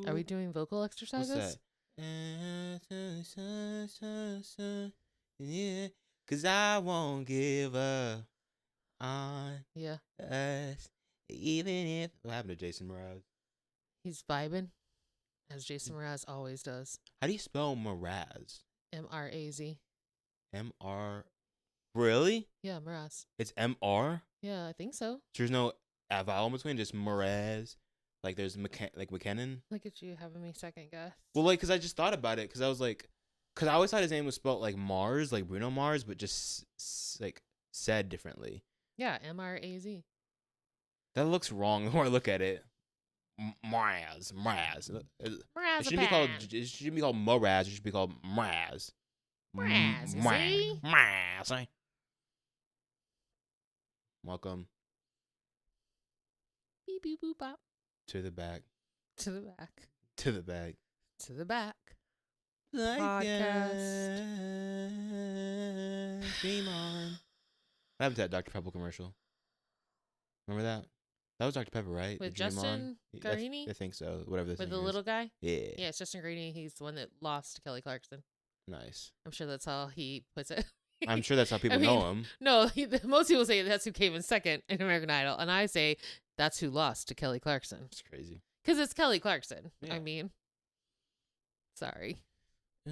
Are we doing vocal What's exercises? that? Yeah, 'cause I won't give up on Yeah. us, even if. What happened to Jason Mraz? He's vibing, as Jason Mraz always does. How do you spell Mraz? Mraz. M-R. Really? Yeah, Mraz. It's M-R? Yeah, I think so. So there's no vowel in between, just Mraz. Like there's McKinnon. Look at you having me second guess. Well, like, because I just thought about it, because I was like, because I always thought his name was spelled like Mars, like Bruno Mars, but just like said differently. Yeah, Mraz. That looks wrong the more I look at it. Mraz. It shouldn't be called. It shouldn't be called Moraz. It should be called Mraz. Mraz, you see? Mraz. Welcome Beep, boop, boop, bop. to the back. To the back. To the back. To the back. Podcast. Dream on. What happened to that Dr. Pepper commercial? Remember that? That was Dr. Pepper, right? With Dream Justin on? Guarini? I think so. Whatever this With thing the is. little guy? Yeah. Yeah, it's Justin Guarini. He's the one that lost to Kelly Clarkson. Nice. I'm sure that's how he puts it. I'm sure that's how people know him. No, most people say that's who came in second in American Idol. And I say that's who lost to Kelly Clarkson. It's crazy. Because it's Kelly Clarkson. Yeah. I mean, sorry.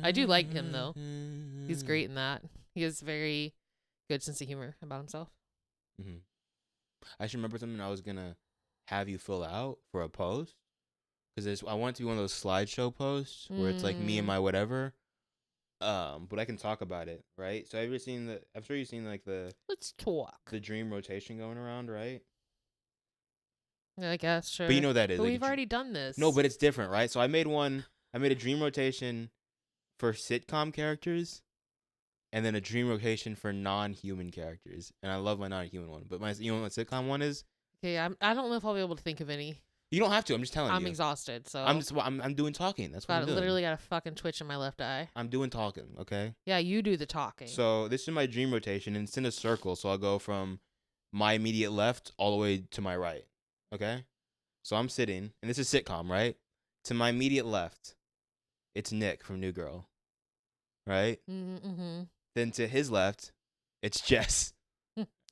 I do like him, though. He's great in that. He has very good sense of humor about himself. Mm-hmm. I should remember something I was going to have you fill out for a post. Because I want it to be one of those slideshow posts where it's like me and my whatever. But I can talk about it, right? So I'm sure you've seen like Let's talk. the dream rotation going around, right? I guess, sure. But you know what that is. But like we've already done this. No, but it's different, right? So I made a dream rotation for sitcom characters, and then a dream rotation for non-human characters. And I love my non-human one. But you know what my sitcom one is? Okay, I don't know if I'll be able to think of any. You don't have to. I'm just telling you. I'm exhausted, so I'm doing talking. That's what I'm doing. Literally got a fucking twitch in my left eye. I'm doing talking, okay? Yeah, you do the talking. So this is my dream rotation, and it's in a circle. So I'll go from my immediate left all the way to my right, okay? So I'm sitting, and this is sitcom, right? To my immediate left, it's Nick from New Girl, right? Mm-hmm. Then to his left, it's Jess,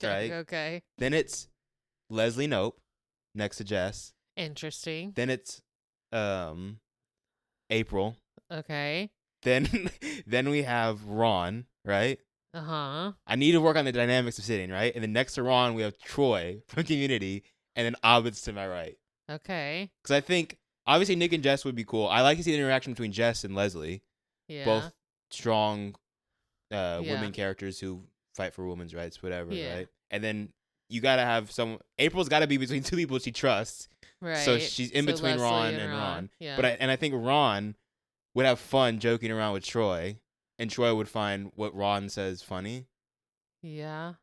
right? Okay. Then it's Leslie Knope next to Jess. Interesting. Then it's April. Okay. Then we have Ron, right? Uh-huh. I need to work on the dynamics of sitting, right? And then next to Ron, we have Troy from Community, and then Abed's to my right. Okay. Because I think, obviously, Nick and Jess would be cool. I like to see the interaction between Jess and Leslie. Yeah. Both strong women characters who fight for women's rights, whatever, right? And then you got to have April's got to be between two people she trusts. Right. So she's in between Leslie Ron and Ron. Yeah. But I think Ron would have fun joking around with Troy, and Troy would find what Ron says funny. Yeah.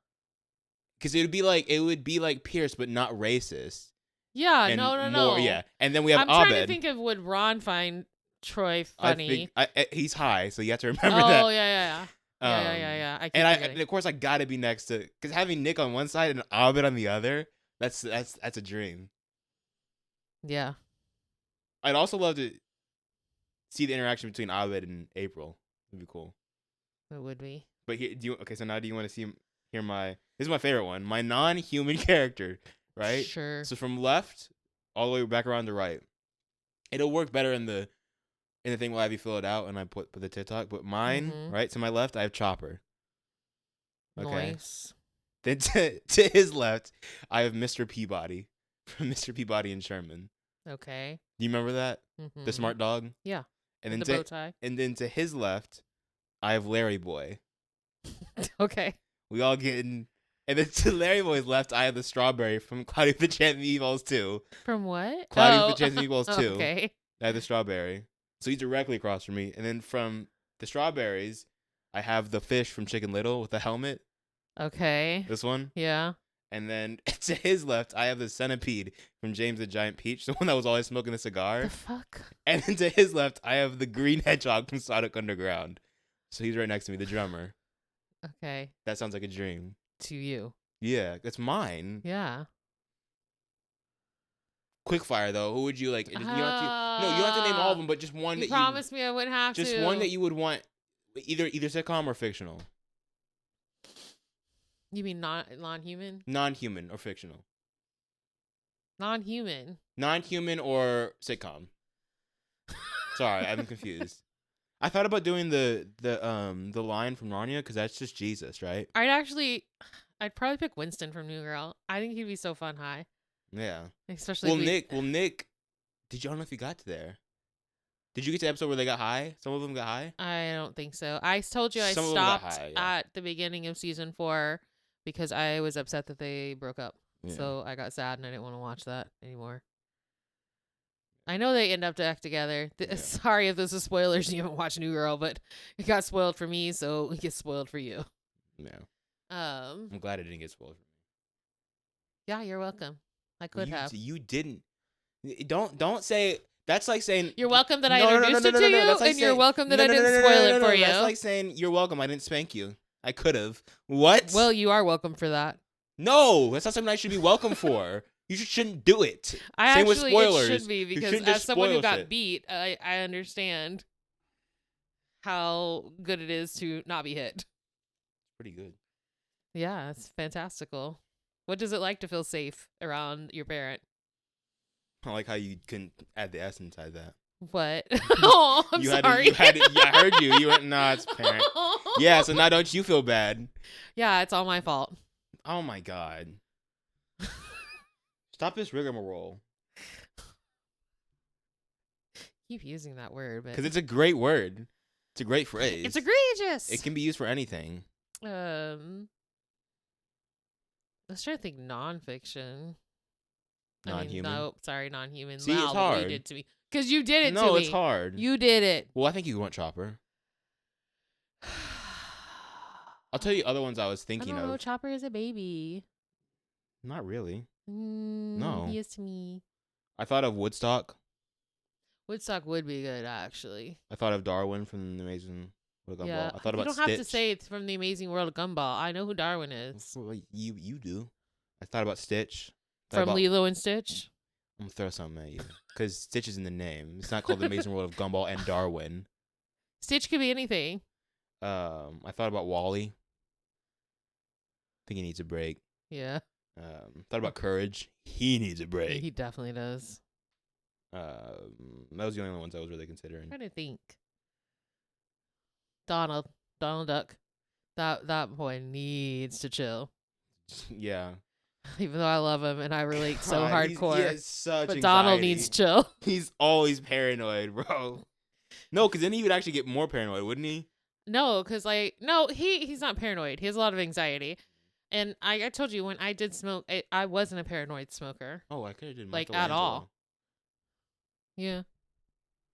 Because it would be like Pierce, but not racist. Yeah, and no. Yeah, and then we have I'm Abed. trying to think of would Ron find Troy funny. I think he's high, so you have to remember that. that. Oh, yeah. Yeah. And of course, I gotta be next to, because having Nick on one side and Abed on the other, that's a dream. Yeah. I'd also love to see the interaction between Abed and April. It'd be cool. It would be. But so now do you want to hear this is my favorite one, my non-human character, right? Sure. So from left all the way back around to right. It'll work better in the thing where I have you fill it out and I put the TikTok. But mine, right to my left, I have Chopper. Okay. Nice. Then to his left, I have Mr. Peabody from Mr. Peabody and Sherman. Okay. Do you remember that? Mm-hmm. The smart dog? Yeah. And then the bow tie. And then to his left, I have Larry Boy. Okay. We all getting. And then to Larry Boy's left, I have the strawberry from Cloudy with the Chance of Meatballs 2. From what? Cloudy with the Chance of Meatballs 2. Okay. I have the strawberry. So he's directly across from me. And then from the strawberries, I have the fish from Chicken Little with the helmet. Okay. This one. Yeah. And then to his left, I have the centipede from James the Giant Peach, the one that was always smoking a cigar. The fuck? And then to his left, I have the green hedgehog from Sonic Underground. So he's right next to me, the drummer. Okay. That sounds like a dream. To you. Yeah, that's mine. Yeah. quick fire though. Who would you like? You don't have to. No, you don't have to name all of them, but just one You that promised me I wouldn't have just to. one that you would want. Either sitcom or fictional. You mean non-human? Non-human or fictional. Non-human. Non-human or sitcom. Sorry, I'm confused. I thought about doing the line from Narnia because that's just Jesus, right? I'd probably pick Winston from New Girl. I think he'd be so fun high. Yeah. Especially Nick, I don't know if you got to there. Did you get to the episode where they got high? Some of them got high? I don't think so. I told you I Some of them got stopped high, yeah. at the beginning of season 4 because I was upset that they broke up. Yeah. So I got sad and I didn't want to watch that anymore. I know they end up back together. Yeah. Sorry if this is spoilers and you haven't watched New Girl, but it got spoiled for me, so it gets spoiled for you. Yeah. I'm glad it didn't get spoiled for me. Yeah, you're welcome. I could have. You didn't. Don't say. That's like saying you're welcome that I introduced it to you, like and you're welcome that I didn't spoil it for you. That's like saying you're welcome. I didn't spank you. I could have. What? Well, you are welcome for that. No, that's not something I should be welcome for. You shouldn't do it. Same with spoilers. It should be because as someone who got beat, I understand how good it is to not be hit. Pretty good. Yeah, it's fantastical. What does it like to feel safe around your parent? I like how you can add the S inside that. What? Oh, I'm sorry. I heard you. You went, nah, it's parent. Yeah, so now don't you feel bad? Yeah, it's all my fault. Oh my God. Stop this rigmarole. Keep using that word, but because it's a great word. It's a great phrase. It's egregious. It can be used for anything. Let's try to think nonfiction. Non-human. Non-human. See, it's hard. You did to me because you did it to me. No, it's hard. You did it. Well, I think you want Chopper. I'll tell you other ones I was thinking I don't know. of. Chopper is a baby. Not really. No, he is to me. I thought of Woodstock. Woodstock would be good, actually. I thought of Darwin from The Amazing World of Gumball. Yeah, I thought about you don't Stitch. have to say it's from The Amazing World of Gumball. I know who Darwin is. Well, you do. I thought about Stitch. From Lilo and Stitch? I'm going to throw something at you. Because Stitch is in the name. It's not called The Amazing World of Gumball and Darwin. Stitch could be anything. I thought about Wall-E. I think he needs a break. Yeah. Thought about Courage. He needs a break. He definitely does. That was the only ones I was really considering. I'm trying to think. Donald Duck. That boy needs to chill. Yeah. Even though I love him and I relate so hardcore. He has such but anxiety. Donald needs chill. He's always paranoid, bro. No, because then he would actually get more paranoid, wouldn't he? No, because he's not paranoid. He has a lot of anxiety. And I told you when I did smoke, I wasn't a paranoid smoker. Oh, I could have did like at all. Yeah.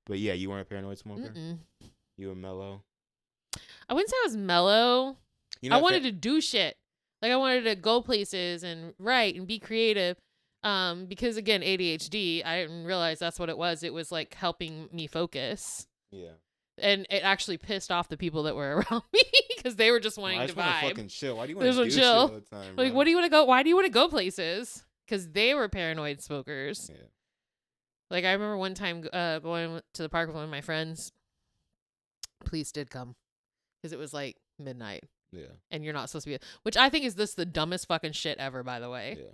But yeah, you weren't a paranoid smoker? Mm-mm. You were mellow? I wouldn't say I was mellow. You know, I wanted to do shit. Like I wanted to go places and write and be creative. Because again, ADHD, I didn't realize that's what it was. It was like helping me focus. Yeah. And it actually pissed off the people that were around me because they were just wanting to vibe. Fucking chill. Why do you want to do chill shit all the time, bro? Like, what do you want to go? Why do you want to go places? Because they were paranoid smokers. Yeah. Like, I remember one time going to the park with one of my friends. Police did come because it was like midnight. Yeah. And you're not supposed to be, which I think is the dumbest fucking shit ever, by the way. Yeah.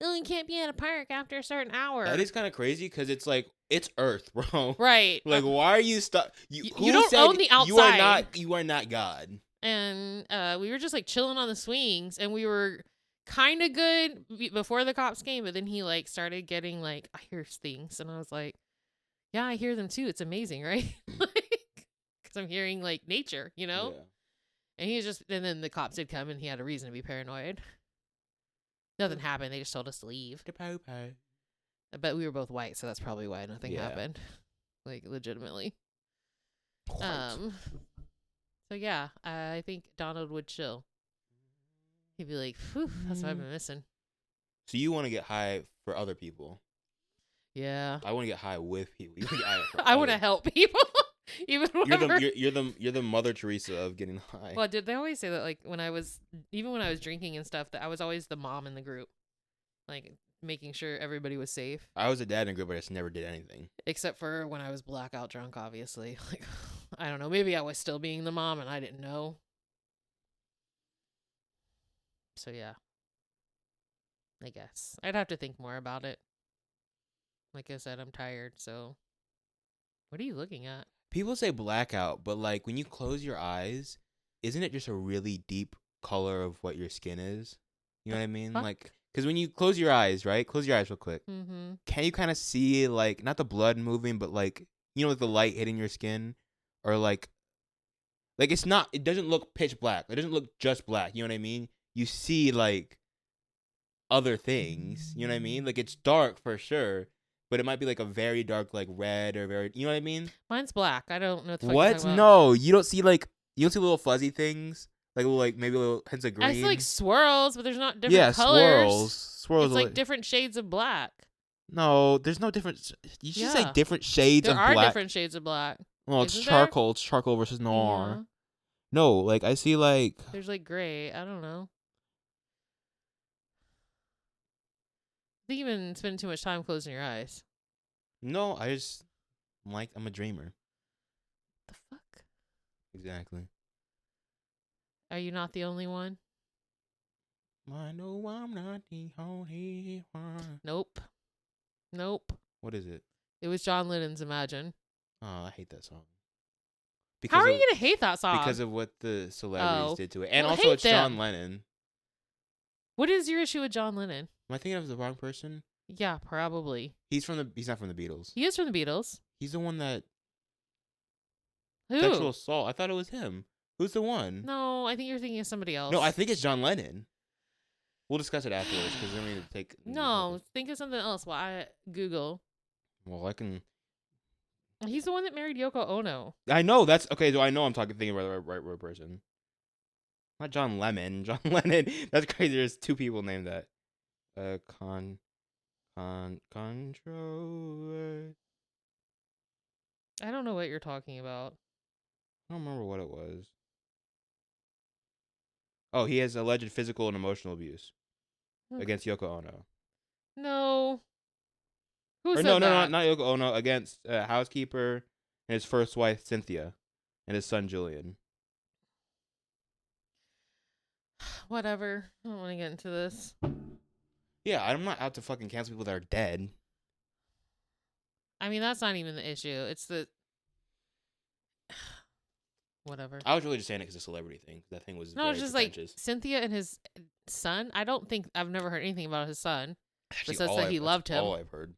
Oh, you can't be at a park after a certain hour. That is kind of crazy because it's like, it's Earth, bro. Right. Like, why are you stuck? You don't own the outside. You are not God. And we were just like chilling on the swings and we were kind of good before the cops came. But then he like started getting like, I hear things. And I was like, yeah, I hear them too. It's amazing, right? Because I'm hearing like nature, you know? Yeah. And then the cops did come and he had a reason to be paranoid. Nothing happened. They just told us to leave. But we were both white, so that's probably why nothing happened. Like, legitimately. So yeah, I think Donald would chill. He'd be like, "Phew, that's what I've been missing." So you want to get high for other people? Yeah. I want to get high with people. You want to get high for I want to help people. Even whenever you're the Mother Teresa of getting high. Well, did they always say that? Like when I was drinking and stuff, that I was always the mom in the group. Like making sure everybody was safe. I was a dad in a group, but I just never did anything. Except for when I was blackout drunk, obviously. Like, I don't know. Maybe I was still being the mom and I didn't know. So, yeah. I guess. I'd have to think more about it. Like I said, I'm tired, so. What are you looking at? People say blackout, but like when you close your eyes, isn't it just a really deep color of what your skin is? You know what I mean? Fuck? Like, because when you close your eyes, right? Close your eyes real quick. Mm-hmm. Can you kind of see, like, not the blood moving, but like, you know, like the light hitting your skin? Or like it's not, it doesn't look pitch black. It doesn't look just black. You know what I mean? You see like other things. You know what I mean? Like it's dark for sure, but it might be like a very dark, like red or very, you know what I mean? Mine's black. I don't know what the fuck What? you're talking about. No, you don't see little fuzzy things, like little, like maybe little hints of green. I see like swirls, but there's not different colors. Swirls. It's like different shades of black. No, there's no different. You should say Yeah. different shades There of are black. different shades of black. Well, it's Isn't there? charcoal. It's charcoal versus noir. Yeah. No, like I see like. There's like gray. I don't know. I think you've been spending too much time closing your eyes. No, I'm a dreamer. The fuck? Exactly. Are you not the only one? I know I'm not the only one. Nope. What is it? It was John Lennon's Imagine. Oh, I hate that song. How are you going to hate that song? Because of what the celebrities did to it. And Well, also hate it's John them. Lennon. What is your issue with John Lennon? Am I thinking of the wrong person? Yeah, probably. He's not from the Beatles. He is from the Beatles. He's the one that Who? sexual assault. I thought it was him. Who's the one? No, I think you're thinking of somebody else. No, I think it's John Lennon. We'll discuss it afterwards because then we need to take. No, think of something else while I Google. Well, I can. He's the one that married Yoko Ono. I know that's okay. So I know I'm thinking about the right person. Not John Lemon. John Lennon. That's crazy. There's two people named that. Control. I don't know what you're talking about. I don't remember what it was. Oh, he has alleged physical and emotional abuse against Yoko Ono. No. Who Or said no, that? not Yoko Ono. Against a housekeeper and his first wife, Cynthia, and his son, Julian. Whatever. I don't want to get into this. Yeah, I'm not out to fucking cancel people that are dead. I mean, that's not even the issue. It's the... Whatever. I was really just saying it because the celebrity thing. That thing was very it's just pretentious. like Cynthia and his son. I've never heard anything about his son. Actually, Besides that he loved him. all I've heard.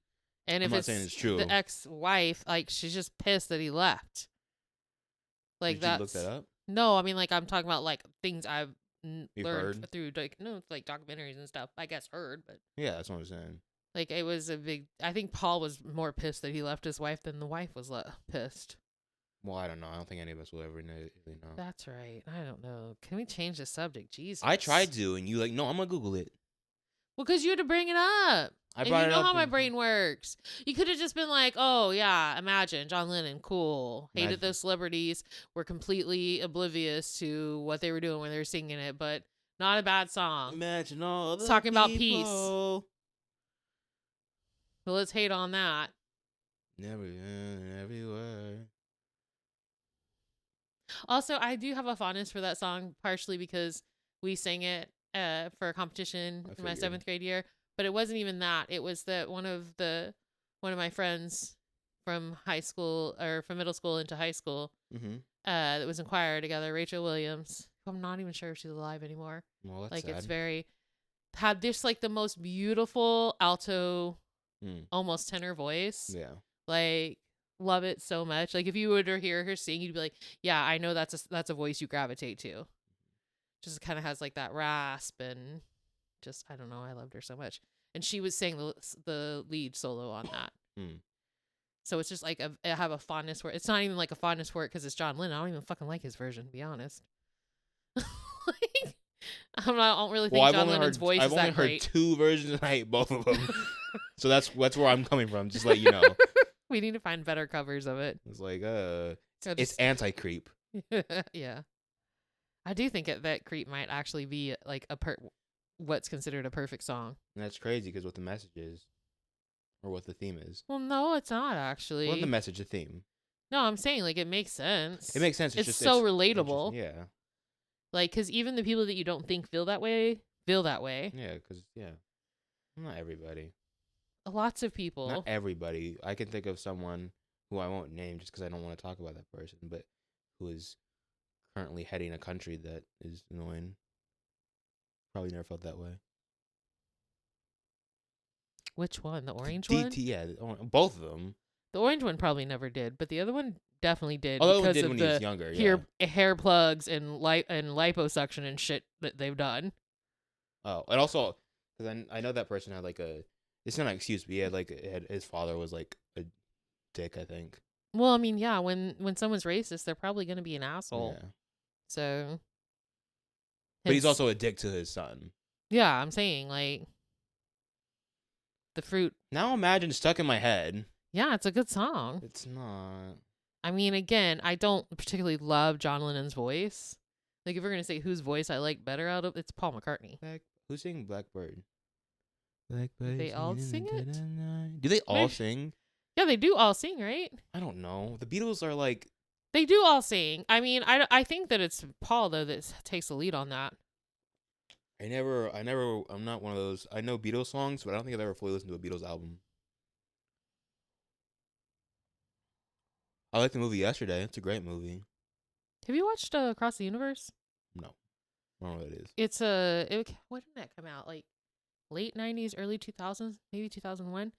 And I'm if not it's saying it's true. the ex-wife, like, she's just pissed that he left. Like, Did you look that up? No, I mean, like, I'm talking about, like, things I've learned heard? through, like, no, like, documentaries and stuff. I guess heard, but... Yeah, that's what I'm saying. Like, it was a big... I think Paul was more pissed that he left his wife than the wife was pissed. Well, I don't know. I don't think any of us will ever really know. That's right. I don't know. Can we change the subject? Jesus. I tried to, and you no, I'm going to Google it. Well, because you had to bring it up. I And brought you it know up how my and- brain works. You could have just been like, oh, yeah, Imagine, John Lennon, cool. Hated Imagine. those celebrities, were completely oblivious to what they were doing when they were singing it, but not a bad song. Imagine all the It's talking about peace. people. So let's hate on that. Everywhere. Also, I do have a fondness for that song, partially because we sang it for a competition in my figured. 7th grade year. But it wasn't even that. It was that one of my friends from high school or from middle school into high school Mm-hmm. that was in choir together, Rachel Williams. I'm not even sure if she's alive anymore. Well, that's Like sad. had this like the most beautiful alto, Mm. almost tenor voice. Yeah. Like, love it so much. Like, if you were to hear her sing, you'd be like, yeah, I know that's a voice you gravitate to. Just kind of has like that rasp and just, I don't know, I loved her so much. And she was saying the lead solo on that. Mm. So it's just like I have a fondness for it. It's not even like a fondness for it because it's John Lennon. I don't even fucking like his version, to be honest. Like, I don't really think John Lennon's voice I've is only that heard great. 2 versions and I hate both of them. So that's where I'm coming from. Just let you know. We need to find better covers of it. It's like So it's just- anti-creep. Yeah. I do think that Creep might actually be like what's considered a perfect song. And that's crazy because what the message is, or what the theme is. Well, no, it's not actually. Well, the message, the theme. No, I'm saying like it makes sense. It makes sense. It's just so relatable. Yeah. Like, because even the people that you don't think feel that way, feel that way. Yeah, because, not everybody. Lots of people. Not everybody. I can think of someone who I won't name just because I don't want to talk about that person, but who is currently heading a country that is annoying. Probably never felt that way. Which one? The orange one? Yeah, both of them. The orange one probably never did, but the other one definitely did. Oh, because did of when the he was younger. hair plugs and liposuction and shit that they've done. Oh, and also because I know that person had like a. It's not an excuse, but he had his father was like a dick, I think. Well, I mean, yeah, when someone's racist, they're probably gonna be an asshole. Yeah. So. But he's also a dick to his son. Yeah, I'm saying like. The fruit. Now imagine Stuck in My Head. Yeah, it's a good song. It's not. I mean, again, I don't particularly love John Lennon's voice. Like, if we're gonna say whose voice I like better out of, it's Paul McCartney. Who's singing Blackbird? Blackbird. They all sing it? Do they all sing? Yeah, they do all sing, right? I don't know. The Beatles are like. They do all sing. I mean, I think that it's Paul though that takes the lead on that. I'm not one of those. I know Beatles songs, but I don't think I've ever fully listened to a Beatles album. I liked the movie Yesterday. It's a great movie. Have you watched Across the Universe? No. I don't know what it is. It's when did that come out? Like late 90s, early 2000s, maybe 2001.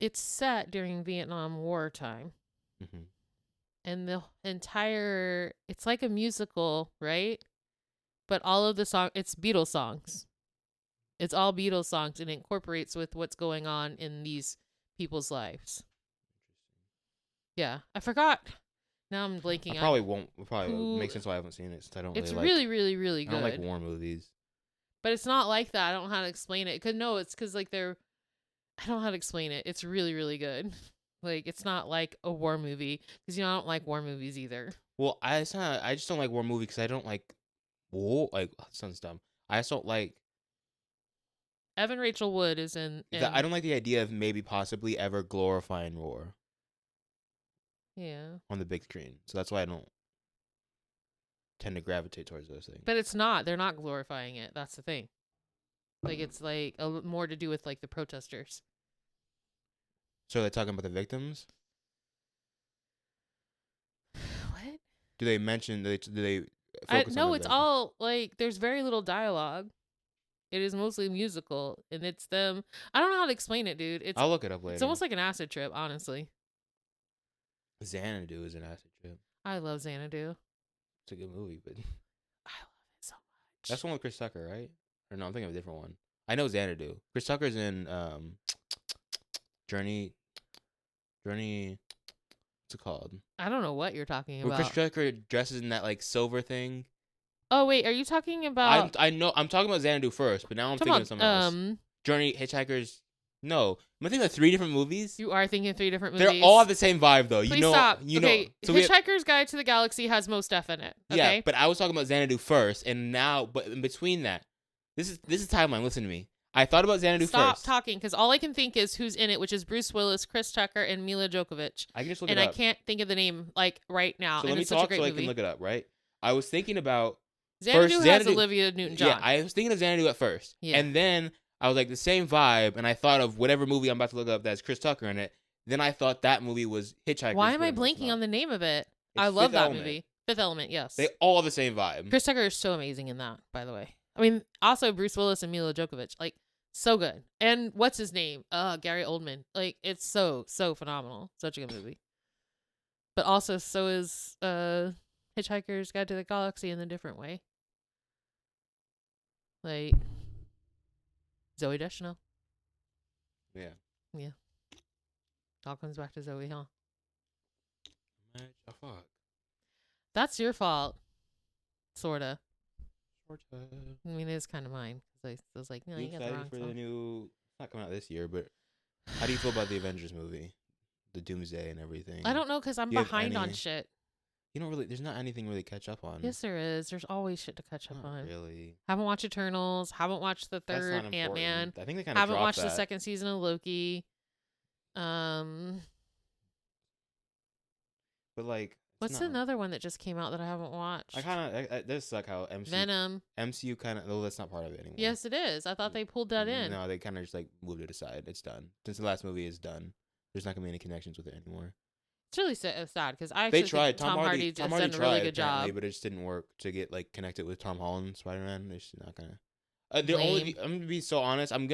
It's set during Vietnam War time. Mm-hmm. And the entire, it's like a musical, right? But all of the it's Beatles songs. It's all Beatles songs, and it incorporates with what's going on in these people's lives. Yeah, I forgot. Now I'm blanking. I won't. Probably make sense why I haven't seen it since I don't. It's really, really, really good. I don't like war movies. But it's not like that. I don't know how to explain it. It's because like they're. I don't know how to explain it. It's really, really good. Like, it's not like a war movie. Because, I don't like war movies either. Well, I just don't like war movies because I don't like war. Like, sounds dumb. I just don't like. Evan Rachel Wood is in. I don't like the idea of maybe possibly ever glorifying war. Yeah. On the big screen. So that's why I don't tend to gravitate towards those things. But it's not. They're not glorifying it. That's the thing. Like, it's like more to do with like the protesters. So they're talking about the victims? What? Do they mention? Do they focus no, on it's all like there's very little dialogue. It is mostly musical, and it's them. I don't know how to explain it, dude. I'll look it up later. It's almost like an acid trip, honestly. Xanadu is an acid trip. I love Xanadu. It's a good movie, but I love it so much. That's the one with Chris Tucker, right? Or no, I'm thinking of a different one. I know Xanadu. Chris Tucker's in Journey. What's it called? I don't know what you're talking about. Where Chris Tucker dresses in that like silver thing. Oh wait, are you talking about? I know. I'm talking about Xanadu first, but now I'm thinking of something else. Journey, Hitchhikers. No, I'm thinking of 3 different movies. You are thinking of 3 different movies. They're all have the same vibe though. Please stop. Okay, So Hitchhiker's Guide to the Galaxy has Mos Def in it. Okay? Yeah, but I was talking about Xanadu first, and now, but in between that, this is timeline. Listen to me. I thought about Xanadu first. Stop talking, because all I can think is who's in it, which is Bruce Willis, Chris Tucker, and Mila Djokovic. I can just look it up. And I can't think of the name like right now. So and let me it's such a talk great so movie. I can look it up, right? I was thinking about Xanadu has Olivia Newton-John. Yeah, I was thinking of Xanadu at first. Yeah. And then I was like, the same vibe, and I thought of whatever movie I'm about to look up that's Chris Tucker in it. Then I thought that movie was Hitchhiker's. Why am I blanking on the name of it? I love that movie. Fifth Element, yes. They all have the same vibe. Chris Tucker is so amazing in that, by the way. I mean, also Bruce Willis and Mila Djokovic. Like, so good. And what's his name? Gary Oldman. Like, it's so phenomenal. Such a good movie. But also, so is Hitchhiker's Guide to the Galaxy in a different way. Like, Zooey Deschanel. Yeah. Yeah. It all comes back to Zoe, huh? Oh, fuck. That's your fault. Sorta. Sorta. I mean, it is kind of mine. Cause I was like, no, you got the wrong for song. the new... It's not coming out this year, but how do you feel about the Avengers movie? The Doomsday and everything. I don't know, because I'm behind on shit. You don't really. There's not anything really catch up on. Yes, there is. There's always shit to catch up Not on. really. Haven't watched Eternals. Haven't watched the That's third not Ant-Man. important. I think they kind of Haven't dropped watched that. the second season of Loki. But like, what's another one that just came out that I haven't watched? I kind of. This like how Venom. MCU kind of. Oh, that's not part of it anymore. Yes, it is. I thought they pulled that in. No, they kind of just like moved it aside. It's done. Since the last movie is done, there's not gonna be any connections with it anymore. It's really sad because I They actually tried. think Tom Hardy has done a really good job. But it just didn't work to get like connected with Tom Holland Spider-Man. They're just not gonna. I'm gonna be so honest. I'm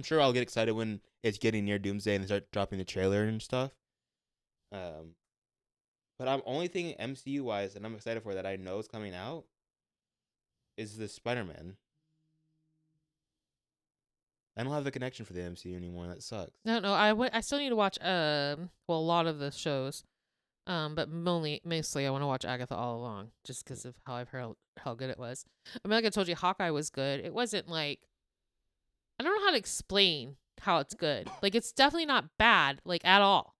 sure I'll get excited when it's getting near Doomsday and they start dropping the trailer and stuff. But I'm only thinking MCU wise, and I'm excited for that. I know is coming out. Is the Spider-Man? I don't have the connection for the MCU anymore. That sucks. No. I still need to watch a lot of the shows, but mostly I want to watch Agatha All Along just because of how I've heard how good it was. I mean, like I told you, Hawkeye was good. It wasn't like I don't know how to explain how it's good. Like it's definitely not bad, like at all.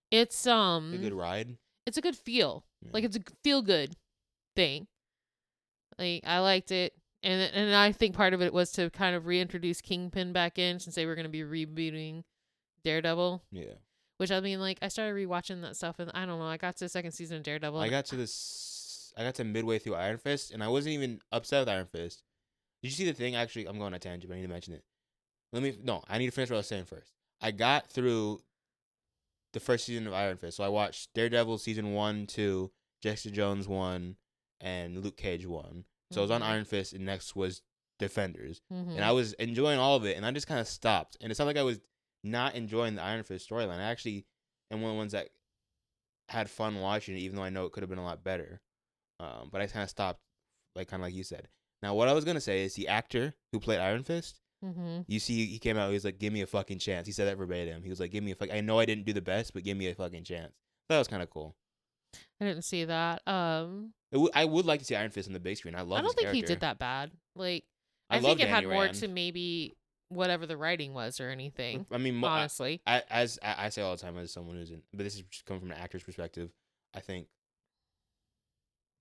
It's a good ride. It's a good feel. Yeah. Like it's a feel good thing. Like I liked it. And I think part of it was to kind of reintroduce Kingpin back in since they were going to be rebooting Daredevil. Yeah. Which I mean, like I started rewatching that stuff, and I don't know. I got to the second season of Daredevil. I got to midway through Iron Fist, and I wasn't even upset with Iron Fist. Did you see the thing? Actually, I'm going on a tangent, but I need to mention it. I need to finish what I was saying first. I got through the first season of Iron Fist, so I watched Daredevil season 1, 2, Jessica Jones 1, and Luke Cage 1. So I was on Iron Fist, and next was Defenders. And I was enjoying all of it, and I just kind of stopped. And it's not like I was not enjoying the Iron Fist storyline. I actually am one of the ones that had fun watching it, even though I know it could have been a lot better. But I kind of stopped, kind of like you said. Now, what I was going to say is the actor who played Iron Fist, you see, he came out, he was like, give me a fucking chance. He said that verbatim. He was like, give me a fucking, I know I didn't do the best, but give me a fucking chance. That was kind of cool. I didn't see that. I would like to see Iron Fist on the big screen. I don't think he did that bad. Like, I think it had more to maybe whatever the writing was or anything. I mean, honestly, as I say all the time, as someone who's in, but this is just coming from an actor's perspective. I think.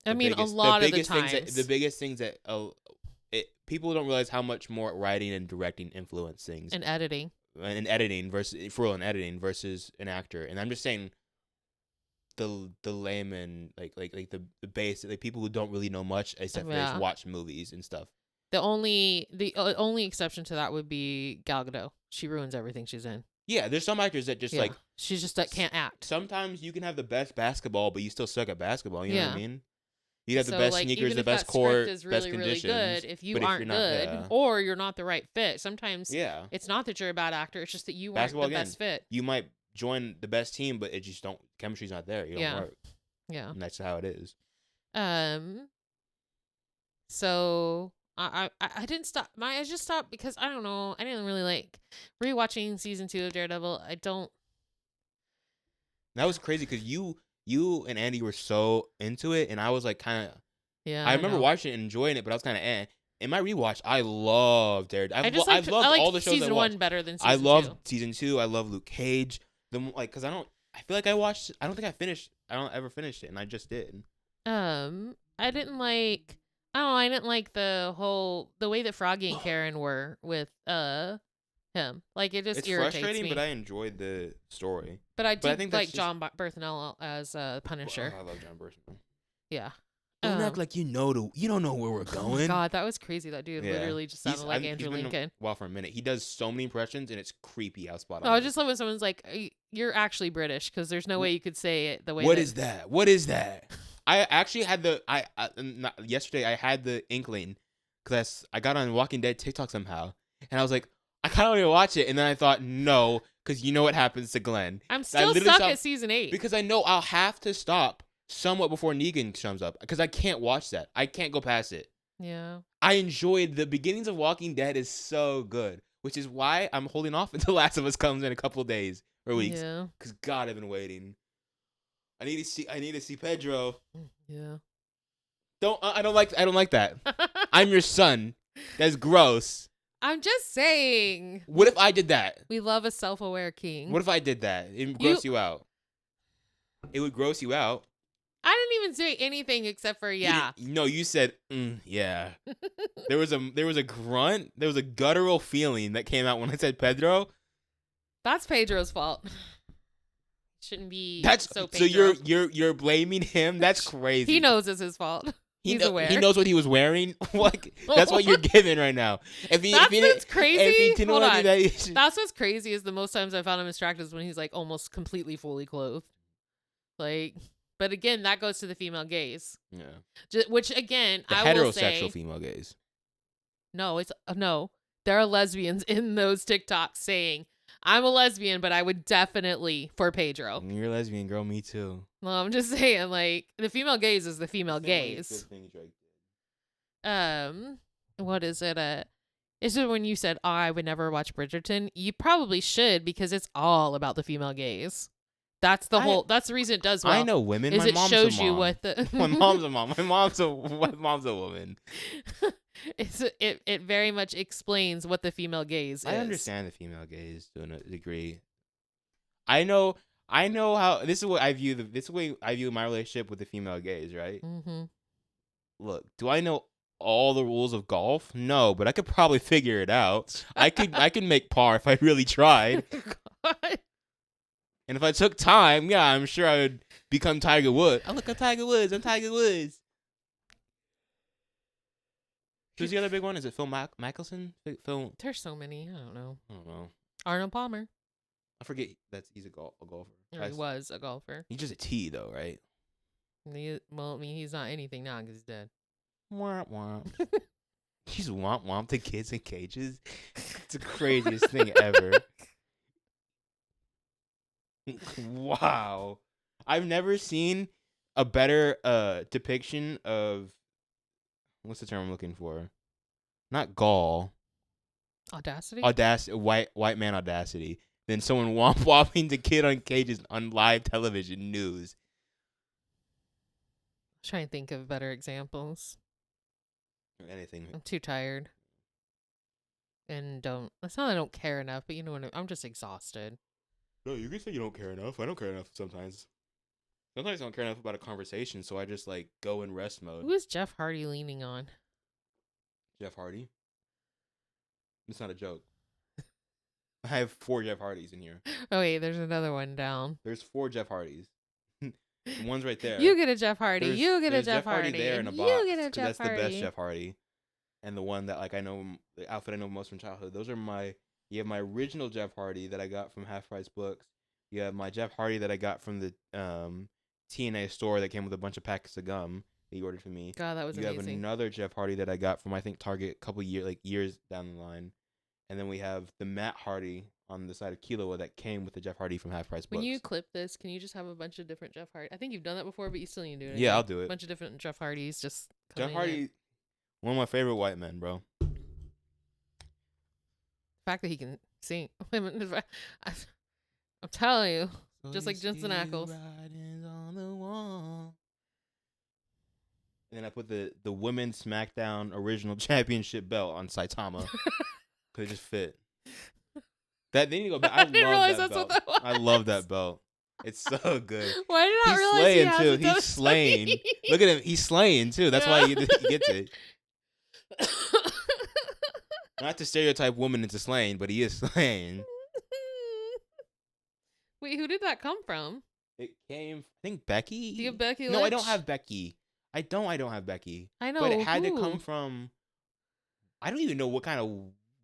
A lot of the times, the biggest things that people don't realize how much more writing and directing influence things. And editing versus an actor. And I'm just saying. The layman, like the base, like people who don't really know much except for just watch movies and stuff. The only exception to that would be Gal Gadot. She ruins everything she's in. Yeah, there's some actors that just she's just that can't act. Sometimes you can have the best basketball, but you still suck at basketball. You know what I mean? You have the best sneakers, the best court, is best really, conditions. Really good if you aren't good, or you're not the right fit. Sometimes it's not that you're a bad actor; it's just that you weren't the best fit. You might join the best team, but it just chemistry's not there. You don't work. Yeah. And that's how it is. So I didn't stop. I just stopped because I don't know. I didn't really like rewatching season 2 of Daredevil. That was crazy because you and Andy were so into it, and I was like kind of. Yeah. I remember watching it and enjoying it, but I was kind of In my rewatch, I love Daredevil. I've loved all the shows. Season 1 better than season 2. I love season 2. I love Luke Cage. Because I feel like I watched. I don't think I finished. I don't ever finished it, and I just did. I didn't like. I don't know. I didn't like the way that Froggy and Karen were with him. Like it just it's irritates frustrating, me. But I enjoyed the story. But I think like John Berthnell as Punisher. I love John Berthnell. Yeah. Don't act like you don't know where we're going. Oh God, that was crazy. That dude literally just sounded like Andrew Lincoln. Well, for a minute, he does so many impressions, and it's creepy how spot on. No, I just love when someone's like, "You're actually British," because there's no way you could say it the way. What is that? What is that? I actually had yesterday. I had the inkling because I got on Walking Dead TikTok somehow, and I was like, I kind of want to watch it, and then I thought no, because you know what happens to Glenn. I'm still stuck at season 8 because I know I'll have to stop somewhat before Negan comes up because I can't watch that. I can't go past it. Yeah. I enjoyed the beginnings of Walking Dead is so good, which is why I'm holding off until Last of Us comes in a couple days or weeks. Yeah. Because God, I've been waiting. I need to see Pedro. Yeah. I don't like that. I'm your son. That's gross. I'm just saying. What if I did that? We love a self-aware king. What if I did that? It would gross you out. It would gross you out. I didn't even say anything except for yeah. No, you said yeah. There was a grunt. There was a guttural feeling that came out when I said Pedro. That's Pedro's fault. Shouldn't be so So Pedro. you're blaming him? That's crazy. He knows it's his fault. He's aware. He knows what he was wearing. Like that's what you're giving right now. That's what's crazy. Hold on. That's what's crazy is the most times I found him distracted is when he's like almost completely fully clothed. Like, but again, that goes to the female gaze. Yeah. Which again, the I will say, heterosexual female gaze. No, it's no. There are lesbians in those TikToks saying, "I'm a lesbian, but I would definitely for Pedro." You're a lesbian, girl. Me too. Well, I'm just saying, like, the female gaze is the female gaze. What is it? Is it when you said, "Oh, I would never watch Bridgerton"? You probably should because it's all about the female gaze. That's the whole. That's the reason it does well. I know women. Is My mom's shows a mom. you what the. My mom's a mom. My mom's a woman. It very much explains what the female gaze is. I understand the female gaze to a degree. I know how this is what I view this way I view my relationship with the female gaze, right? Mm-hmm. Look, do I know all the rules of golf? No, but I could probably figure it out. I could make par if I really tried. God. And if I took time, yeah, I'm sure I would become Tiger Woods. Oh, look, I'm Tiger Woods. I'm Tiger Woods. Who's the other big one? Is it Phil Mickelson? Phil? There's so many. I don't know. I Arnold Palmer. I forget he's a golfer. Or he was a golfer. He's just a T though, right? Well, I mean, he's not anything now because he's dead. Womp womp. He's womp to kids in cages. It's the craziest thing ever. Wow. I've never seen a better depiction of what's the term I'm looking for? Not gall. Audacity? White man audacity. Than someone whopping the kid on cages on live television news. I'm trying to think of better examples. Or anything. I'm too tired. And it's not that I don't care enough, but you know what? I'm just exhausted. No, you can say you don't care enough. I don't care enough sometimes. Sometimes I don't care enough about a conversation, so I just like go in rest mode. Who is Jeff Hardy leaning on? Jeff Hardy? It's not a joke. I have 4 Jeff Hardys in here. Oh wait, there's another one down. There's 4 Jeff Hardys. One's right there. You get a Jeff Hardy. You get a Jeff Hardy. there in a box. You get a Jeff Hardy. Hardy. That's the best Jeff Hardy. And the one that like I know, the outfit I know most from childhood. Those are you have my original Jeff Hardy that I got from Half Price Books. You have my Jeff Hardy that I got from the TNA store that came with a bunch of packets of gum that you ordered for me. God, that was amazing. You have another Jeff Hardy that I got from I think Target a couple years down the line. And then we have the Matt Hardy on the side of Kilo that came with the Jeff Hardy from Half Price Books. When you clip this, can you just have a bunch of different Jeff Hardy? I think you've done that before, but you still need to do it. Yeah, I'll do it. A bunch of different Jeff Hardys just Jeff Hardy, one of my favorite white men, bro. The fact that he can sing. I'm telling you. So just like Jensen Ackles. And then I put the Women's SmackDown Original Championship belt on Saitama. Because it just fit. They need to go back. I didn't realize that's what that was. I love that belt. It's so good. Why did I realize slaying too? He's slaying. Look at him. He's slaying too. That's why he gets it. Not to stereotype women into slaying, but he is slaying. Wait, who did that come from? It came, I think Becky. Do you have Becky Lynch? No, I don't have Becky. I don't have Becky. I know. But it had to come from. I don't even know what kind of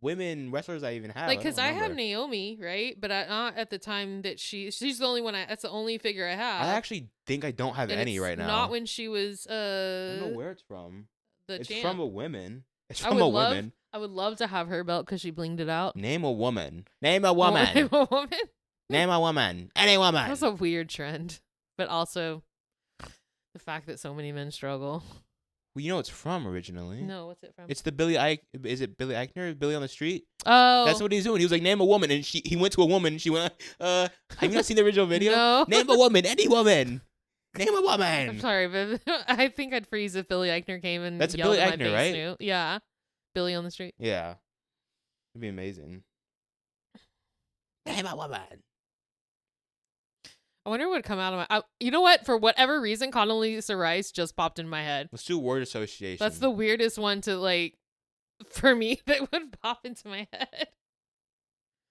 women wrestlers I even have. Like, because I have Naomi, right? But not at the time that she's the only one. That's the only figure I have. I actually think I don't have any right now. Not when she was. I don't know where it's from. It's champ. from a woman. It's from a woman. I would love to have her belt because she blinged it out. Name a woman. Name a woman. Name a woman. Name a woman. Any woman. That's a weird trend, but also the fact that so many men struggle. Well, you know it's from originally. No, what's it from? It's the Billy Ike. Is it Billy Eichner? Billy on the Street? Oh, that's what he's doing. He was like, name a woman, and he went to a woman. And she went, have you not seen the original video? No. Name a woman. Any woman. Name a woman. I'm sorry, but I think I'd freeze if Billy Eichner came and that's yelled Billy at my Eichner, face. right? Yeah, Billy on the Street. Yeah, it'd be amazing. Name a woman. I wonder what would come out of my. You know what? For whatever reason, Condoleezza Rice just popped in my head. Let's do word association. That's the weirdest one to like, for me, that would pop into my head.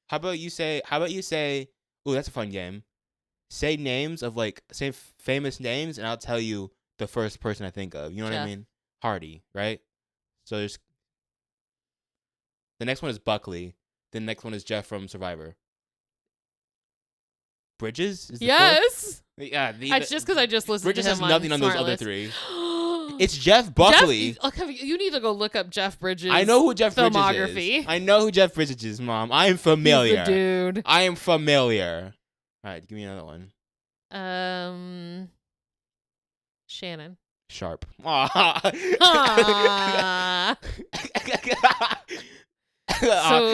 How about you say? Oh, that's a fun game. Say names of say famous names, and I'll tell you the first person I think of. You know what I mean? Hardy, right? So there's the next one is Buckley. The next one is Jeff from Survivor. Bridges? Is the Yes. Fourth? Yeah. It's just because I just listened Bridges to him has nothing on those other List. three. It's Jeff Buckley. You need to go look up Jeff Bridges. I know who Jeff filmography. Bridges is. I know who Jeff Bridges is, Mom. I am familiar. He's the dude. I am familiar. All right, give me another one. Shannon. Sharp.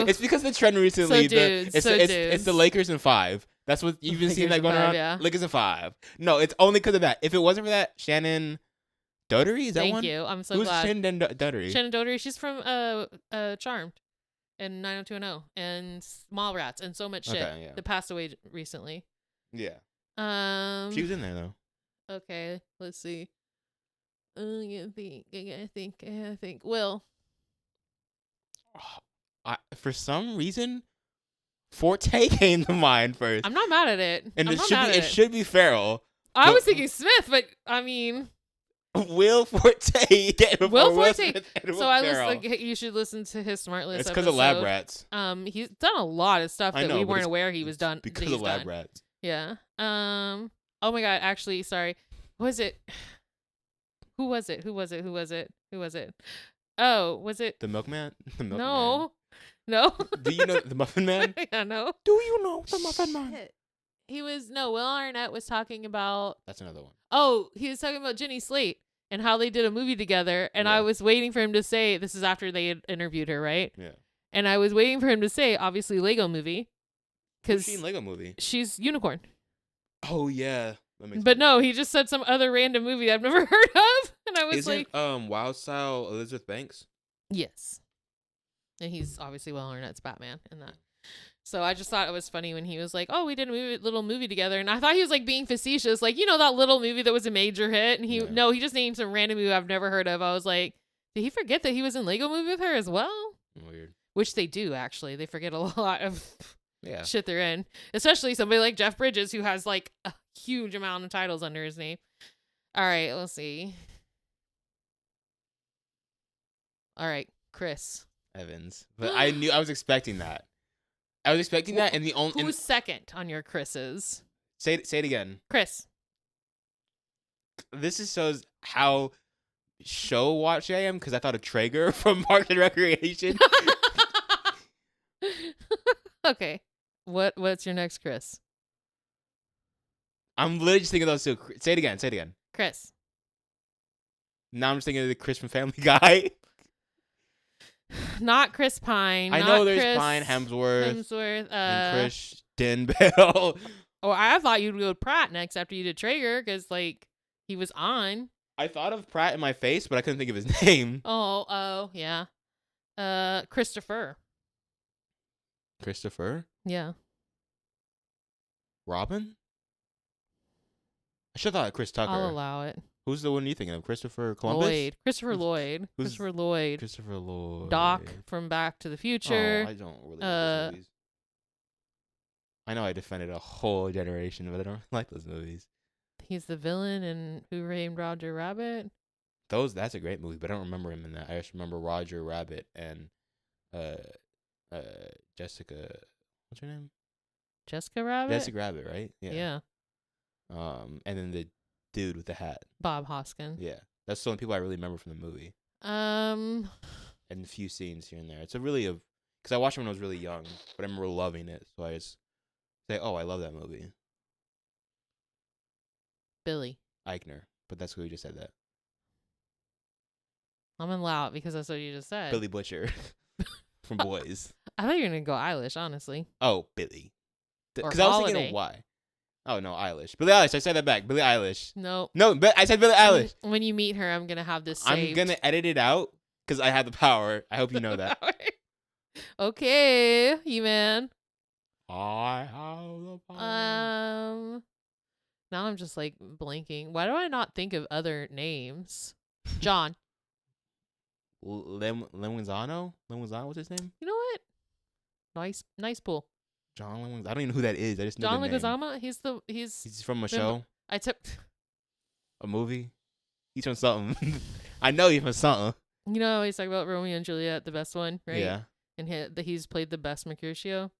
It's because the trend recently. It's the Lakers in 5. That's what you've been seeing that going around. Yeah. Lakers in 5. No, it's only because of that. If it wasn't for that, Shannon Doherty, is that one? Thank you. I'm so Who's glad. Shannon Doherty? Shannon Doherty. She's from Charmed, and 90210, and Mallrats, and so much shit that passed away recently. Yeah. She was in there though. Okay, let's see. I think. Will. For some reason, Forte came to mind first. I'm not mad at it. And it should be Farrell. I was thinking Smith, but I mean, Will Forte. Will Forte. So I was like, hey, you should listen to his Smart List. It's because of Lab Rats. He's done a lot of stuff that we weren't aware he was done because of Lab Rats. Yeah. Oh my God. Actually, sorry. Was it? Who was it? Oh, was it the Milkman? No. Do you know the Muffin Man? Yeah, no. Do you know the Muffin Man? Will Arnett was talking about. That's another one. Oh, he was talking about Jenny Slate and how they did a movie together, and I was waiting for him to say, this is after they had interviewed her, right? Yeah. And I was waiting for him to say, obviously, Lego Movie. Who's she in Lego Movie? She's Unicorn. Oh, yeah. But no, he just said some other random movie I've never heard of, and I was like, Wild Style Elizabeth Banks? Yes. And he's obviously Will Arnett's Batman in that. So I just thought it was funny when he was like, oh, we did a little movie together. And I thought he was like being facetious. Like, you know, that little movie that was a major hit. And he just named some random movie I've never heard of. I was like, did he forget that he was in Lego Movie with her as well? Weird. Which they do, actually. They forget a lot of shit they're in. Especially somebody like Jeff Bridges, who has like a huge amount of titles under his name. All right, let's see. All right, Chris Evans. But I was expecting that. I was expecting that, and the only who's second on your Chris's? Say it again. Chris. This shows how show watch I am, because I thought of Traeger from Parks and Recreation. Okay. What's your next Chris? I'm literally just thinking of those two. Say it again. Chris. Now I'm just thinking of the Chris from Family Guy. Not Chris Pine. I know there's Pine, Hemsworth, and Christian Bale. Oh, I thought you'd go with Pratt next after you did Traeger, because like he was on. I thought of Pratt in my face, but I couldn't think of his name. Oh, yeah. Christopher. Yeah. Robin? I should have thought of Chris Tucker. I'll allow it. Who's the one you thinking of? Christopher Columbus? Christopher Lloyd. Doc from Back to the Future. Oh, I don't really like those movies. I know I defended a whole generation, but I don't like those movies. He's the villain in Who Framed Roger Rabbit. That's a great movie, but I don't remember him in that. I just remember Roger Rabbit and Jessica. What's her name? Jessica Rabbit. Jessica Rabbit, right? Yeah. And then the dude with the hat. Bob Hoskins. Yeah, that's the only people I really remember from the movie. And a few scenes here and there. It's because I watched it when I was really young, but I remember loving it, so I just say, "Oh, I love that movie." Billy Eichner, but that's who just said that. I'm gonna allow it because that's what you just said. Billy Butcher from Boys. I thought you were gonna go Eilish, honestly. Oh, Billy. Because I was thinking of why. Oh, no, Eilish. Billie Eilish. I said that back. Billie Eilish. No, but I said Billie Eilish. When you meet her, I'm going to have this saved. I'm going to edit it out because I have the power. I hope you know that. Okay, you man. I have the power. Now I'm just like blanking. Why do I not think of other names? John. Lemonzano? Lemonzano, what's his name? You know what? Nice pool. John Lemonzano. I don't even know who that is. I just know John the name. Leguizamo. He's from a show, I took. a movie. He's from something. I know he's from something. You know, he's talking about Romeo and Juliet, the best one, right? Yeah. And he's played the best Mercutio.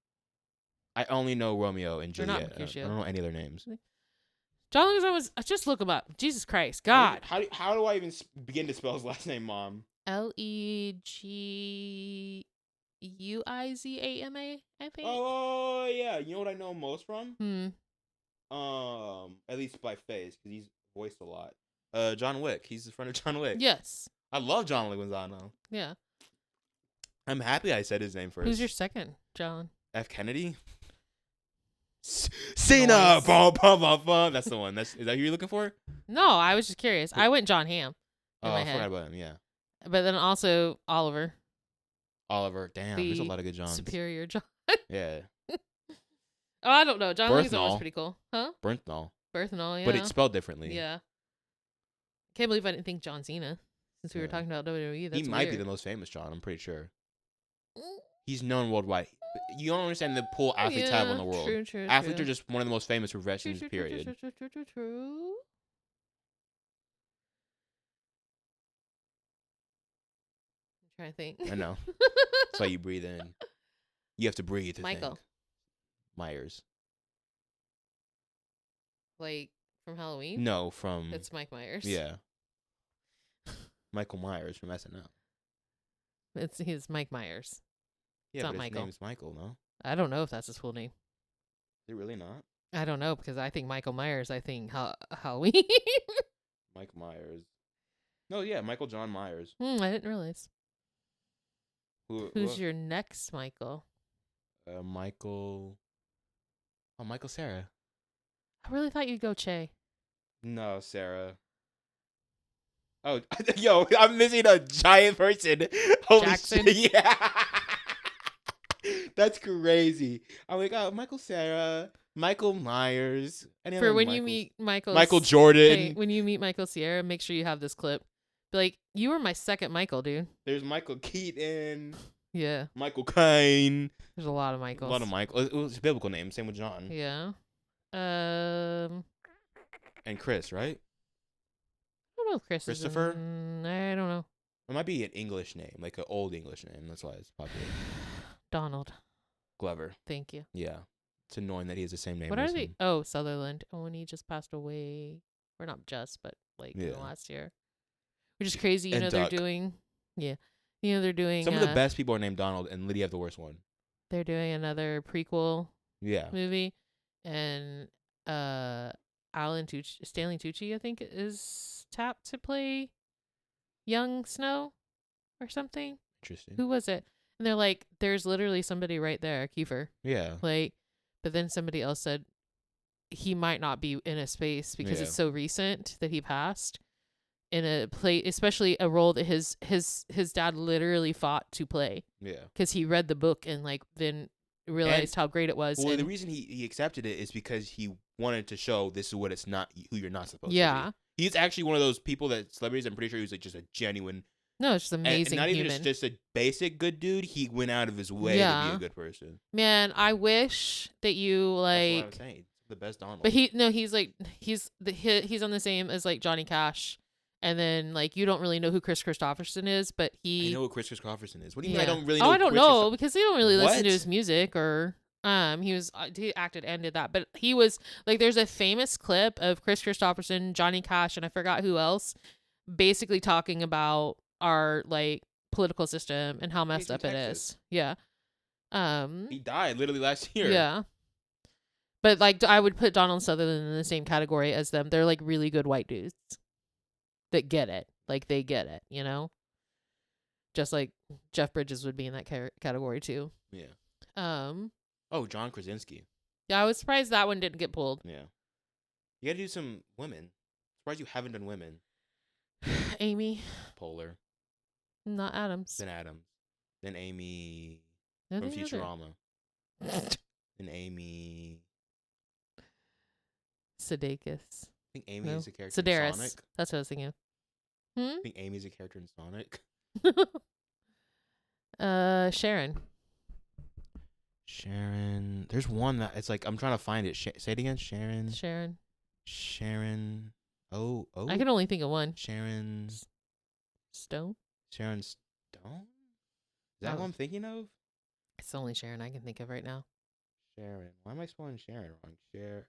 I only know Romeo and They're not Juliet. I Mercutio. don't know any of their names. John Leguizamo just look him up. Jesus Christ, God. How do I even begin to spell his last name, Mom? Leguizama, I think. Oh yeah, you know what I know him most from? At least by face, because he's voiced a lot. John Wick. He's the friend of John Wick. Yes. I love John Leguizamo. Yeah. I'm happy I said his name first. Who's your second, John? F. Kennedy. Cena. Bum, bum, bum, bum. That's the one. Is that who you're looking for? No, I was just curious. I went John Hamm. Oh, I forgot about him. Yeah. But then also Oliver. Damn, there's a lot of good Johns. Superior John. Yeah. Oh, I don't know. John Leguizamo was pretty cool. Huh? Bernthal, yeah. but it's spelled differently. Yeah. Can't believe I didn't think John Cena. Since we were talking about WWE, that's he might weird. be the most famous John. I'm pretty sure. He's known worldwide. You don't understand the pull athletes have on the world. True. Athletes are just one of the most famous professions, True. period. True. I'm trying to think. I know. That's why you breathe in. You have to breathe to Michael think. Myers. Like from Halloween? No, from... It's Mike Myers. Yeah. Michael Myers from SNL. He's Mike Myers. Yeah, it's not but Michael. His name's Michael, no? I don't know if that's his full name. Is it really not? I don't know, because I think Michael Myers, I think Halloween. Mike Myers. No, yeah, Michael John Myers. I didn't realize. Who's your next Michael? Michael... Oh, Michael Cera. I really thought you'd go Che. No, Cera. Oh, yo, I'm missing a giant person. Holy Jackson. shit, yeah. That's crazy. I'm like, oh, Michael Cera, Michael Myers. For when you meet Michael Jordan. Hey, when you meet Michael Cera, make sure you have this clip. Be like, you were my second Michael, dude. There's Michael Keaton. Yeah. Michael Caine. There's a lot of Michaels. A lot of Michael. It was a biblical name. Same with John. Yeah. And Chris, right? I don't know if Chris Christopher? I don't know. It might be an English name, like an old English name. That's why it's popular. Donald. Glover. Thank you. Yeah. It's annoying that he has the same name. What are they? Oh, Sutherland. Oh, and he just passed away. Or not just, but like in the last year. Which is crazy. You know, they're doing. Yeah. You know, they're doing. Some of the best people are named Donald, and Lydia have the worst one. They're doing another prequel. Yeah. Movie. And Stanley Tucci, I think, is tapped to play young Snow or something. Interesting. Who was it? And they're like, there's literally somebody right there, Kiefer. Yeah. Like, but then somebody else said he might not be in a space because it's so recent that he passed in a play, especially a role that his dad literally fought to play. Yeah. Because he read the book and like then realized how great it was. Well, the reason he accepted it is because he wanted to show this is what it's not, who you're not supposed to be. He's actually one of those people that celebrities, I'm pretty sure he was like just a genuine. No, it's just amazing. And not even just a basic good dude. He went out of his way to be a good person. Man, I wish that you like. That's what I'm saying. The best Donald. But he's on the same as like Johnny Cash, and then like you don't really know who Chris Christopherson is, but I know who Chris Christopherson is. What do you mean I don't really know? Oh, I don't know because they don't really listen to his music or. He acted and did that, but he was like, there's a famous clip of Chris Christopherson, Johnny Cash, and I forgot who else, basically talking about our like political system and how messed up it is. Yeah. He died literally last year. Yeah. But like, I would put Donald Sutherland in the same category as them. They're like really good white dudes that get it. Like they get it, you know? Just like Jeff Bridges would be in that category too. Yeah. Oh, John Krasinski. Yeah, I was surprised that one didn't get pulled. Yeah. You gotta do some women. Surprised you haven't done women. Amy. Poehler. Not Adams. Then Adams. Then Amy from Futurama. Then Amy. Sudeikis. I think Amy is a character in Sedaris. Sonic. That's what I was thinking of. I think Amy's a character in Sonic. Sharon. Sharon. There's one that it's like I'm trying to find it. Say it again. Sharon. Oh. I can only think of one. Sharon Stone. Sharon Stone. Is that what I'm thinking of? It's the only Sharon I can think of right now. Sharon. Why am I spelling Sharon wrong? Sharon.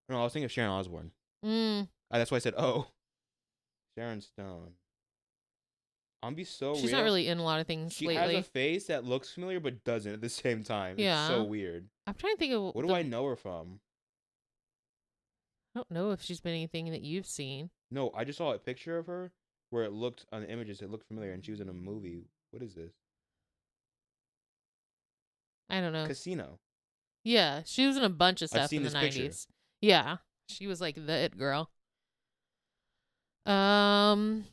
No, I was thinking of Sharon Osbourne. That's why I said, oh. Sharon Stone. I'm be so She's not really in a lot of things lately. She has a face that looks familiar but doesn't at the same time. Yeah. It's so weird. I'm trying to think of... What do I know her from? I don't know if she's been anything that you've seen. No, I just saw a picture of her where it looked, on the images, it looked familiar, and she was in a movie. What is this? I don't know. Casino. Yeah, she was in a bunch of stuff in the 90s. Picture. Yeah, she was like the it girl. Why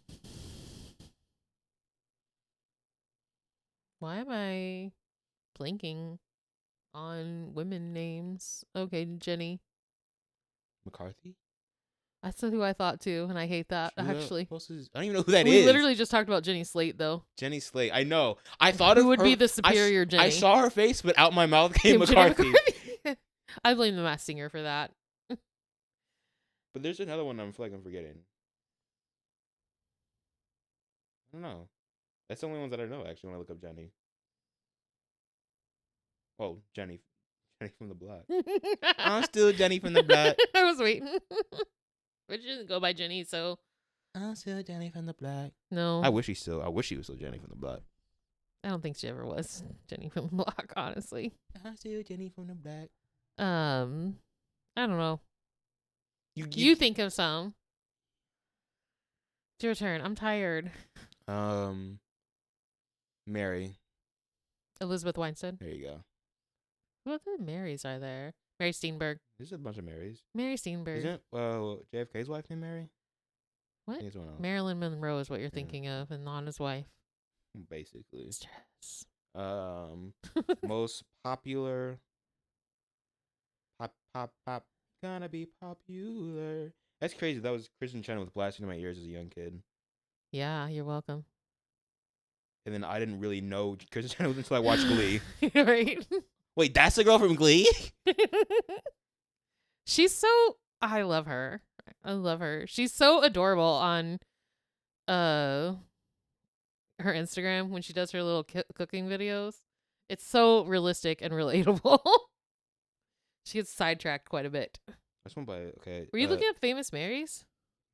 am I blanking on women names? Okay, Jenny McCarthy? That's who I thought too, and I hate that, actually. I don't even know who that is. We literally just talked about Jenny Slate, though. Jenny Slate. I know. I thought of her. Who would be the superior Jenny? I saw her face, but out my mouth came McCarthy. I blame the Masked Singer for that. But there's another one I feel like I'm forgetting. I don't know. That's the only ones that I know, actually, when I look up Jenny. Oh, Jenny from the Block. I'm still Jenny from the Block. I was waiting. But she doesn't go by Jenny, so. I'm still Jenny from the Block. No. I wish she was still Jenny from the Block. I don't think she ever was Jenny from the Block, honestly. I'm still Jenny from the Block. I don't know. You think of some. It's your turn. I'm tired. Mary. Elizabeth Weinstein. There you go. What other Marys are there? Mary Steenburgen. There's a bunch of Marys. Mary Steenburgen. Isn't JFK's wife named Mary? What? Marilyn Monroe is what you're thinking of, and not his wife. Basically. Stress. Most popular. Pop. Gonna be popular. That's crazy. That was Kristen Chenoweth with blasting in my ears as a young kid. Yeah, you're welcome. And then I didn't really know Kristen Chenoweth until I watched Glee. Right. Wait, that's the girl from Glee? I love her. She's so adorable on her Instagram when she does her little cooking videos. It's so realistic and relatable. She gets sidetracked quite a bit. That's one by Were you looking at famous Marys?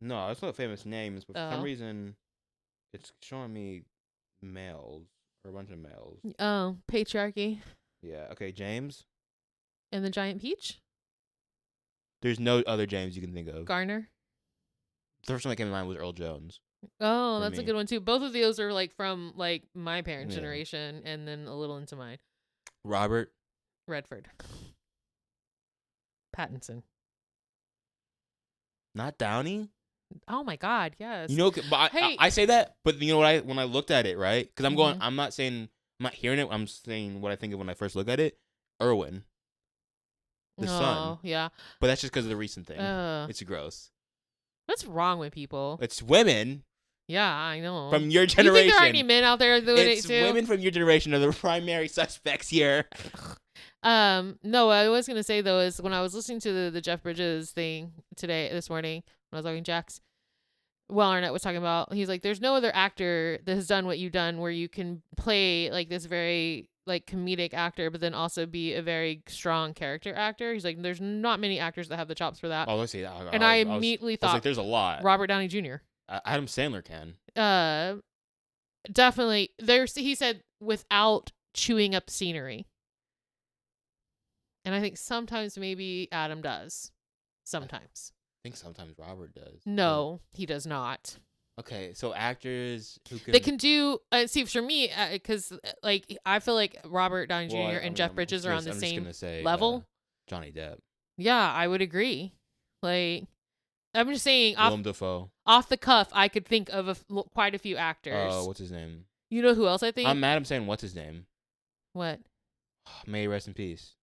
No, I was looking at famous names, but for some reason it's showing me males or a bunch of males. Oh, patriarchy. Yeah. Okay, James. And the Giant Peach? There's no other James you can think of. Garner. The first one that came to mind was Earl Jones. Oh, that's a good one too. Both of those are like from like my parents' generation and then a little into mine. Robert Redford. Pattinson. Not Downey? Oh my God, yes. You know, but I say that, but you know what? When I looked at it, right? Because I'm not hearing it. I'm saying what I think of when I first look at it. Irwin. The son. Yeah. But that's just because of the recent thing. It's gross. What's wrong with people? It's women. Yeah, I know. From your generation. You think there aren't any men out there doing it too? It's women from your generation are the primary suspects here. No, what I was gonna say though is when I was listening to the Jeff Bridges thing this morning when I was talking to Jax, Arnett was talking about, he's like, there's no other actor that has done what you've done where you can play like this very like comedic actor, but then also be a very strong character actor. He's like, there's not many actors that have the chops for that. Oh, let's see. I immediately thought, like, there's a lot. Robert Downey Jr. Adam Sandler can. Definitely. He said without chewing up scenery. And I think sometimes maybe Adam does. Sometimes. I think sometimes Robert does. No, he does not. Okay, so actors who can... They can do... see, for me, because like I feel like Robert Downey Jr. and Jeff Bridges are on the same level. Johnny Depp. Yeah, I would agree. Like, I'm just saying... Willem Dafoe. Off the cuff, I could think of quite a few actors. What's his name? You know who else I think? I'm mad I'm saying what's his name. What? May he rest in peace.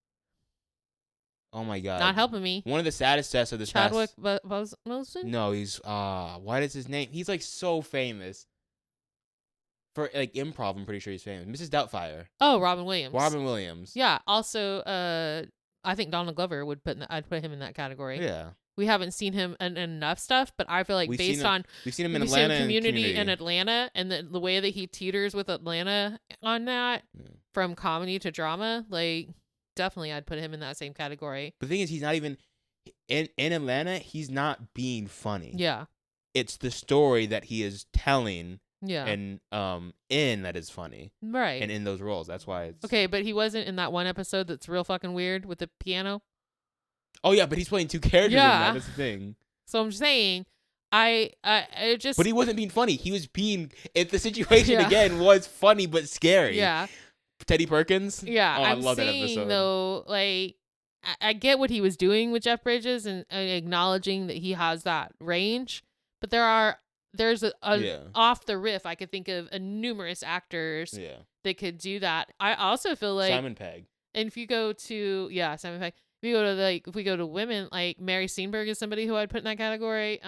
Oh my god. Not helping me. One of the saddest deaths of this Chadwick past. Boseman? No, he's what is his name? He's like so famous. For like improv, I'm pretty sure he's famous. Mrs. Doubtfire. Oh, Robin Williams. Robin Williams. Yeah. Also, I think Donald Glover I'd put him in that category. Yeah. We haven't seen him in enough stuff, but I feel like we've based seen him, on we've seen him in Atlanta and Community in Atlanta, and the way that he teeters with Atlanta on that, from comedy to drama, like definitely I'd put him in that same category. The thing is, he's not even in Atlanta. He's not being funny. Yeah. It's the story that he is telling. Yeah. And in that is funny. Right. And in those roles. That's why it's okay, but he wasn't in that one episode that's real fucking weird with the piano. Oh yeah, but he's playing two characters in that. That's the thing. So I'm saying I just But he wasn't being funny. He was being the situation again was funny but scary. Yeah. Teddy Perkins? Yeah. Oh, I love that saying, episode. Though, like I get what he was doing with Jeff Bridges and acknowledging that he has that range, but there's a off the riff, I could think of numerous actors that could do that. I also feel like Simon Pegg. And if you go to Simon Pegg. If you go to if we go to women, like Mary Steenburgen is somebody who I'd put in that category.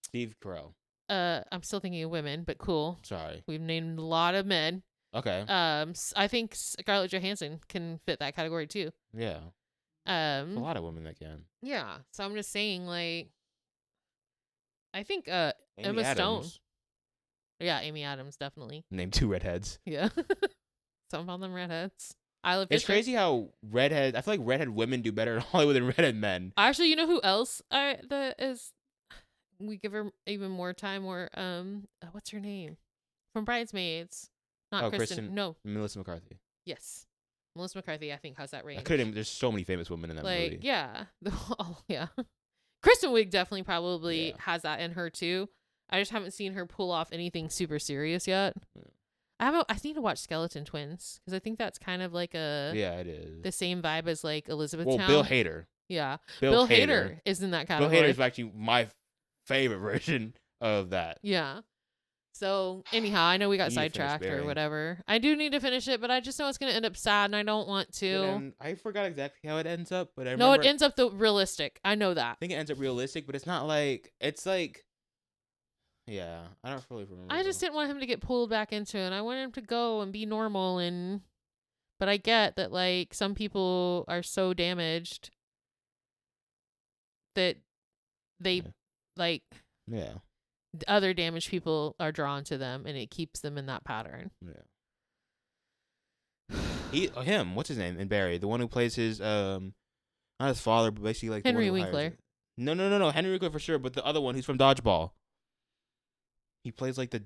Steve Carell. I'm still thinking of women, but cool. Sorry. We've named a lot of men. Okay. I think Scarlett Johansson can fit that category too. Yeah. A lot of women that can. Yeah. So I'm just saying, like, I think Amy Emma Stone. Adams. Yeah, Amy Adams, definitely. Name 2 redheads. Yeah. Some of them redheads. It's crazy how I feel like redhead women do better in Hollywood than redhead men. Actually, you know who else we give her even more time, or what's her name? From Bridesmaids. Not Kristen. No. Melissa McCarthy. Yes. Melissa McCarthy, I think, has that range. There's so many famous women in that movie. Yeah. Oh, yeah. Kristen Wiig definitely probably has that in her too. I just haven't seen her pull off anything super serious yet. Yeah. I need to watch Skeleton Twins because I think that's kind of like it is the same vibe as like Elizabethtown. Well, Bill Hader. Yeah, Bill Hader is in that category. Bill Hader is actually my favorite version of that. Yeah. So anyhow, I know we got sidetracked or whatever. I do need to finish it, but I just know it's gonna end up sad, and I don't want to. I forgot exactly how it ends up, but no, it ends up realistic. I know that. I think it ends up realistic, but it's not like it's like. Yeah, I don't really remember. I just didn't want him to get pulled back into it. I wanted him to go and be normal, but I get that like some people are so damaged that they other damaged people are drawn to them, and it keeps them in that pattern. Yeah. Him, what's his name in Barry? The one who plays his not his father, but basically like Henry Winkler. No, Henry Winkler for sure, but the other one who's from Dodgeball. He plays like the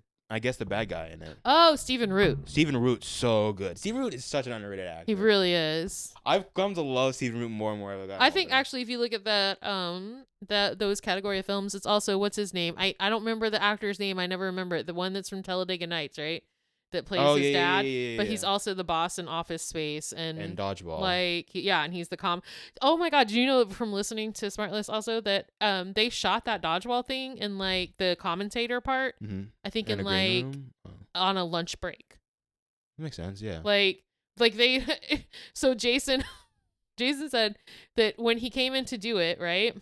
bad guy in it. Oh, Stephen Root. Stephen Root's so good. Stephen Root is such an underrated actor. He really is. I've come to love Stephen Root more and more. I think actually, if you look at those category of films, it's also what's his name. I don't remember the actor's name. I never remember it. The one that's from Talladega Nights, right? That plays his dad, but he's also the boss in Office Space and Dodgeball. And he's the Oh my God, do you know from listening to Smartlist also that they shot that Dodgeball thing in like the commentator part? Mm-hmm. I think in like on a lunch break. That makes sense, yeah. Like they, so Jason said that when he came in to do it, right?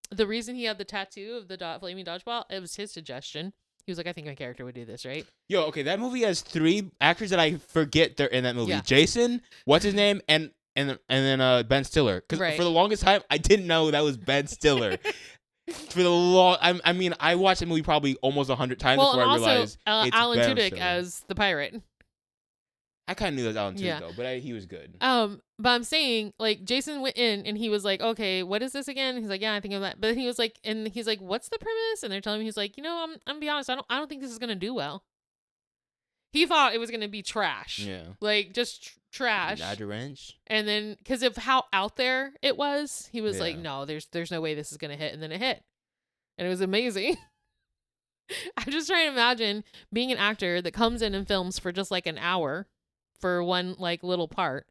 The reason he had the tattoo of the flaming dodgeball, it was his suggestion. He was like, I think my character would do this, right? Yo, okay, that movie has 3 actors that I forget they're in that movie. Yeah. Jason, what's his name, and then Ben Stiller. Because for the longest time, I didn't know that was Ben Stiller. I watched the movie probably almost 100 times before I realized it's Alan Ben Tudyk Stiller. as the pirate. I kind of knew that was Alan Tudyk though, but he was good. But I'm saying, like, Jason went in and he was like, okay, what is this again? He's like, yeah, I think of that. But he was like, what's the premise? And they're telling me, he's like, I'm gonna be honest, I don't think this is gonna do well. He thought it was gonna be trash. Yeah. Like, just trash. Dodger wrench. And then, because of how out there it was, he was like, no, there's no way this is gonna hit. And then it hit. And it was amazing. I'm just trying to imagine being an actor that comes in and films for just like an hour for one like little part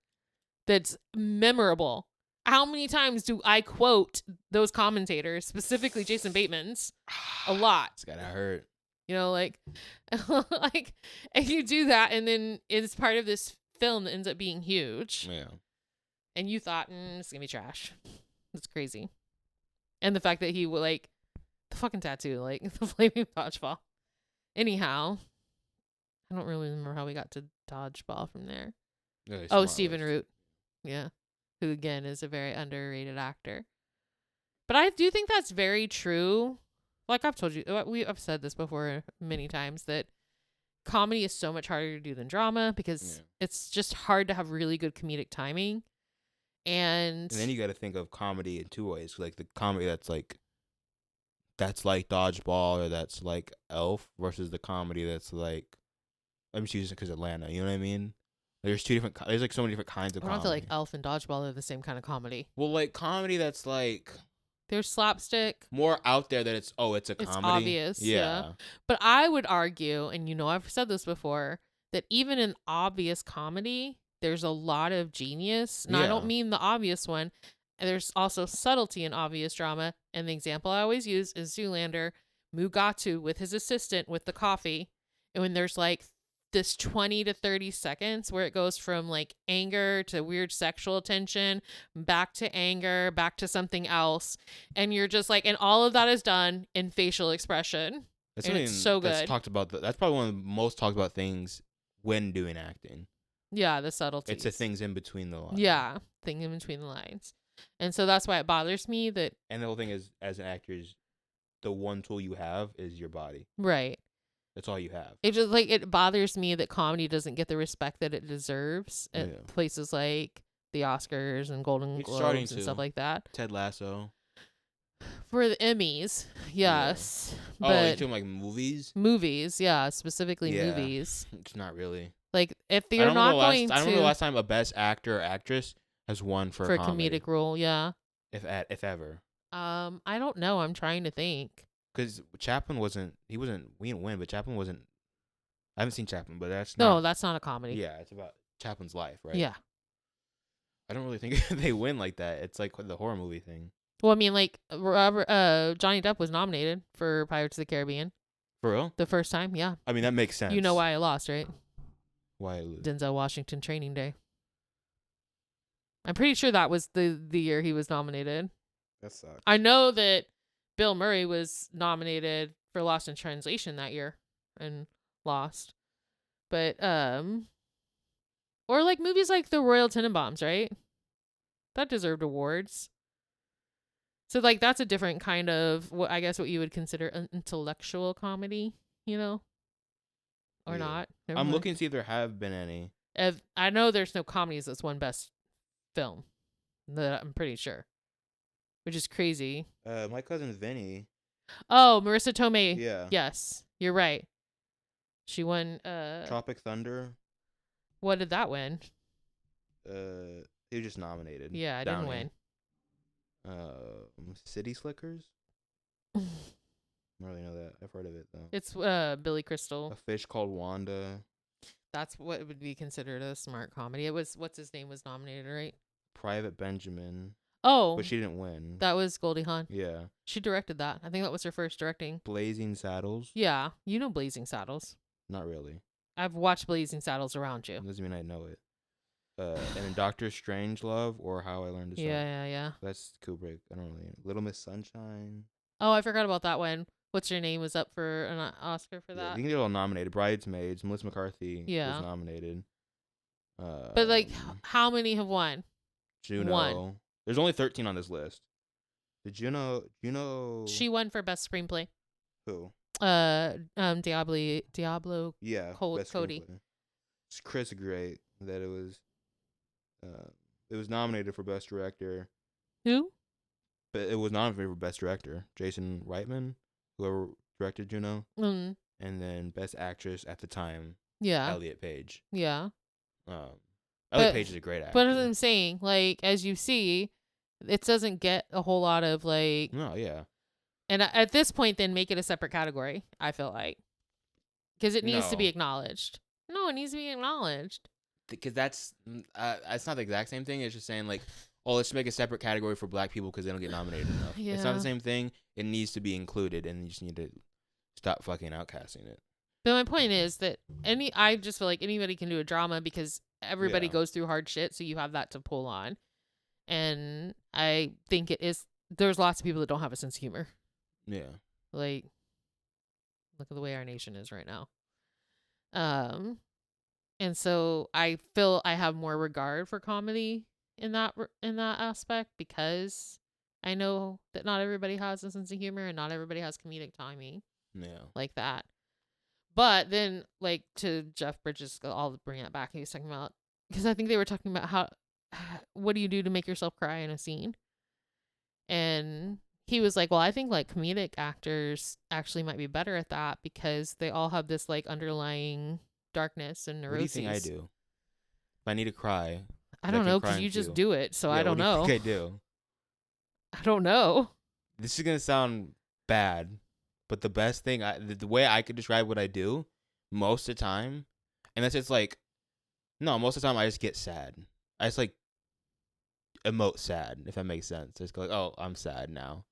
that's memorable. How many times do I quote those commentators, specifically Jason Bateman's? A lot. It's gotta hurt. Like and you do that, and then it's part of this film that ends up being huge. Yeah. and you thought it's gonna be trash. It's crazy. And the fact that he would like the fucking tattoo, like the flaming dodgeball. Anyhow, I don't really remember how we got to dodgeball from there. Oh, Stephen Root. Yeah. Who again is a very underrated actor. But I do think that's very true. Like I've told you, I've said this before many times, that comedy is so much harder to do than drama because it's just hard to have really good comedic timing. And then you got to think of comedy in two ways. Like the comedy that's like Dodgeball or that's like Elf versus the comedy that's like, I'm just using it because Atlanta. You know what I mean? There's there's like so many different kinds of comedy. I don't feel like Elf and Dodgeball are the same kind of comedy. Well, like comedy that's like, there's slapstick. More out there that it's a comedy. It's obvious. Yeah. But I would argue, and I've said this before, that even in obvious comedy, there's a lot of genius. Now, I don't mean the obvious one. There's also subtlety in obvious drama. And the example I always use is Zoolander, Mugatu with his assistant with the coffee. And when there's like this 20 to 30 seconds where it goes from like anger to weird sexual tension, back to anger, back to something else. And you're just like, and all of that is done in facial expression. And it's so good. That's talked about. That's probably one of the most talked about things when doing acting. Yeah, the subtlety. It's the things in between the lines. Yeah, thing in between the lines. And so that's why it bothers me that. And the whole thing is, as an actor, is the one tool you have is your body. Right. That's all you have. It just like it bothers me that comedy doesn't get the respect that it deserves at places like the Oscars and Golden Globes and stuff like that. Ted Lasso. For the Emmys, yes. Yeah. But you're talking like movies? Movies, yeah, specifically movies. It's not really. Like if you're not going to. I don't know the last time a best actor or actress has won for a comedic role, yeah. If ever. I don't know. I'm trying to think. Because Chaplin we didn't win, but Chaplin wasn't, I haven't seen Chaplin, but that's not a comedy. Yeah, it's about Chaplin's life, right? Yeah. I don't really think they win like that. It's like the horror movie thing. Well, I mean, like, Johnny Depp was nominated for Pirates of the Caribbean. For real? The first time, yeah. I mean, that makes sense. You know why I lost, right? Why I lose? Denzel Washington Training Day. I'm pretty sure that was the year he was nominated. That sucks. I know that Bill Murray was nominated for Lost in Translation that year and lost. But, or like movies like The Royal Tenenbaums, right? That deserved awards. So like that's a different kind of what you would consider an intellectual comedy, or not. I'm looking to see if there have been any. I know there's no comedies that's won best film. I'm pretty sure. Which is crazy. My cousin Vinny. Oh, Marissa Tomei. Yeah. Yes, you're right. She won. Tropic Thunder. What did that win? He was just nominated. Yeah, I didn't win. City Slickers. I don't really know that. I've heard of it though. It's Billy Crystal. A Fish Called Wanda. That's what would be considered a smart comedy. It was what's his name was nominated, right? Private Benjamin. Oh, but she didn't win. That was Goldie Hawn. Yeah, she directed that. I think that was her first directing. Blazing Saddles. Yeah, you know Blazing Saddles. Not really. I've watched Blazing Saddles around you. Doesn't mean I know it. And then Doctor Strangelove or How I Learned to Swim. Yeah. That's Kubrick. I don't really. Little Miss Sunshine. Oh, I forgot about that one. What's Your Name was up for an Oscar for that. You can get all nominated. Bridesmaids. Melissa McCarthy was nominated. But like, how many have won? Juno. One. There's only 13 on this list. Did Juno? She won for best screenplay. Who? Diablo. Yeah. Cody. It's Chris Great that it was nominated for best director. Who? But it was nominated for best director. Jason Reitman, whoever directed Juno. Mm-hmm. And then best actress at the time. Yeah. Elliot Page. Yeah. Elliot Page is a great actor. But as I'm saying, like, as you see, it doesn't get a whole lot of, like... No, yeah. And at this point, then make it a separate category, I feel like. Because it needs to be acknowledged. No, it needs to be acknowledged. Because that's not the exact same thing. It's just saying, like, oh, let's make a separate category for black people because they don't get nominated enough. Yeah. It's not the same thing. It needs to be included, and you just need to stop fucking outcasting it. But my point is that I just feel like anybody can do a drama because everybody goes through hard shit, so you have that to pull on. And I think there's lots of people that don't have a sense of humor. Yeah. Like, look at the way our nation is right now. And so I feel I have more regard for comedy in that aspect, because I know that not everybody has a sense of humor and not everybody has comedic timing. Yeah. Like that. But then, like, to Jeff Bridges, I'll bring it back. He was talking about, because I think they were talking about how, what do you do to make yourself cry in a scene? And he was like, well, I think like comedic actors actually might be better at that, because they all have this like underlying darkness and neuroses. What do you think I do? If I need to cry, I don't know, because you just do it. So yeah, I don't know. What do you think I do? I don't know. This is gonna sound bad, but the best thing, the way I could describe what I do, most of the time, and that's just like, no, most of the time I just get sad. I just like emote sad, if that makes sense. Just go like, oh, I'm sad now,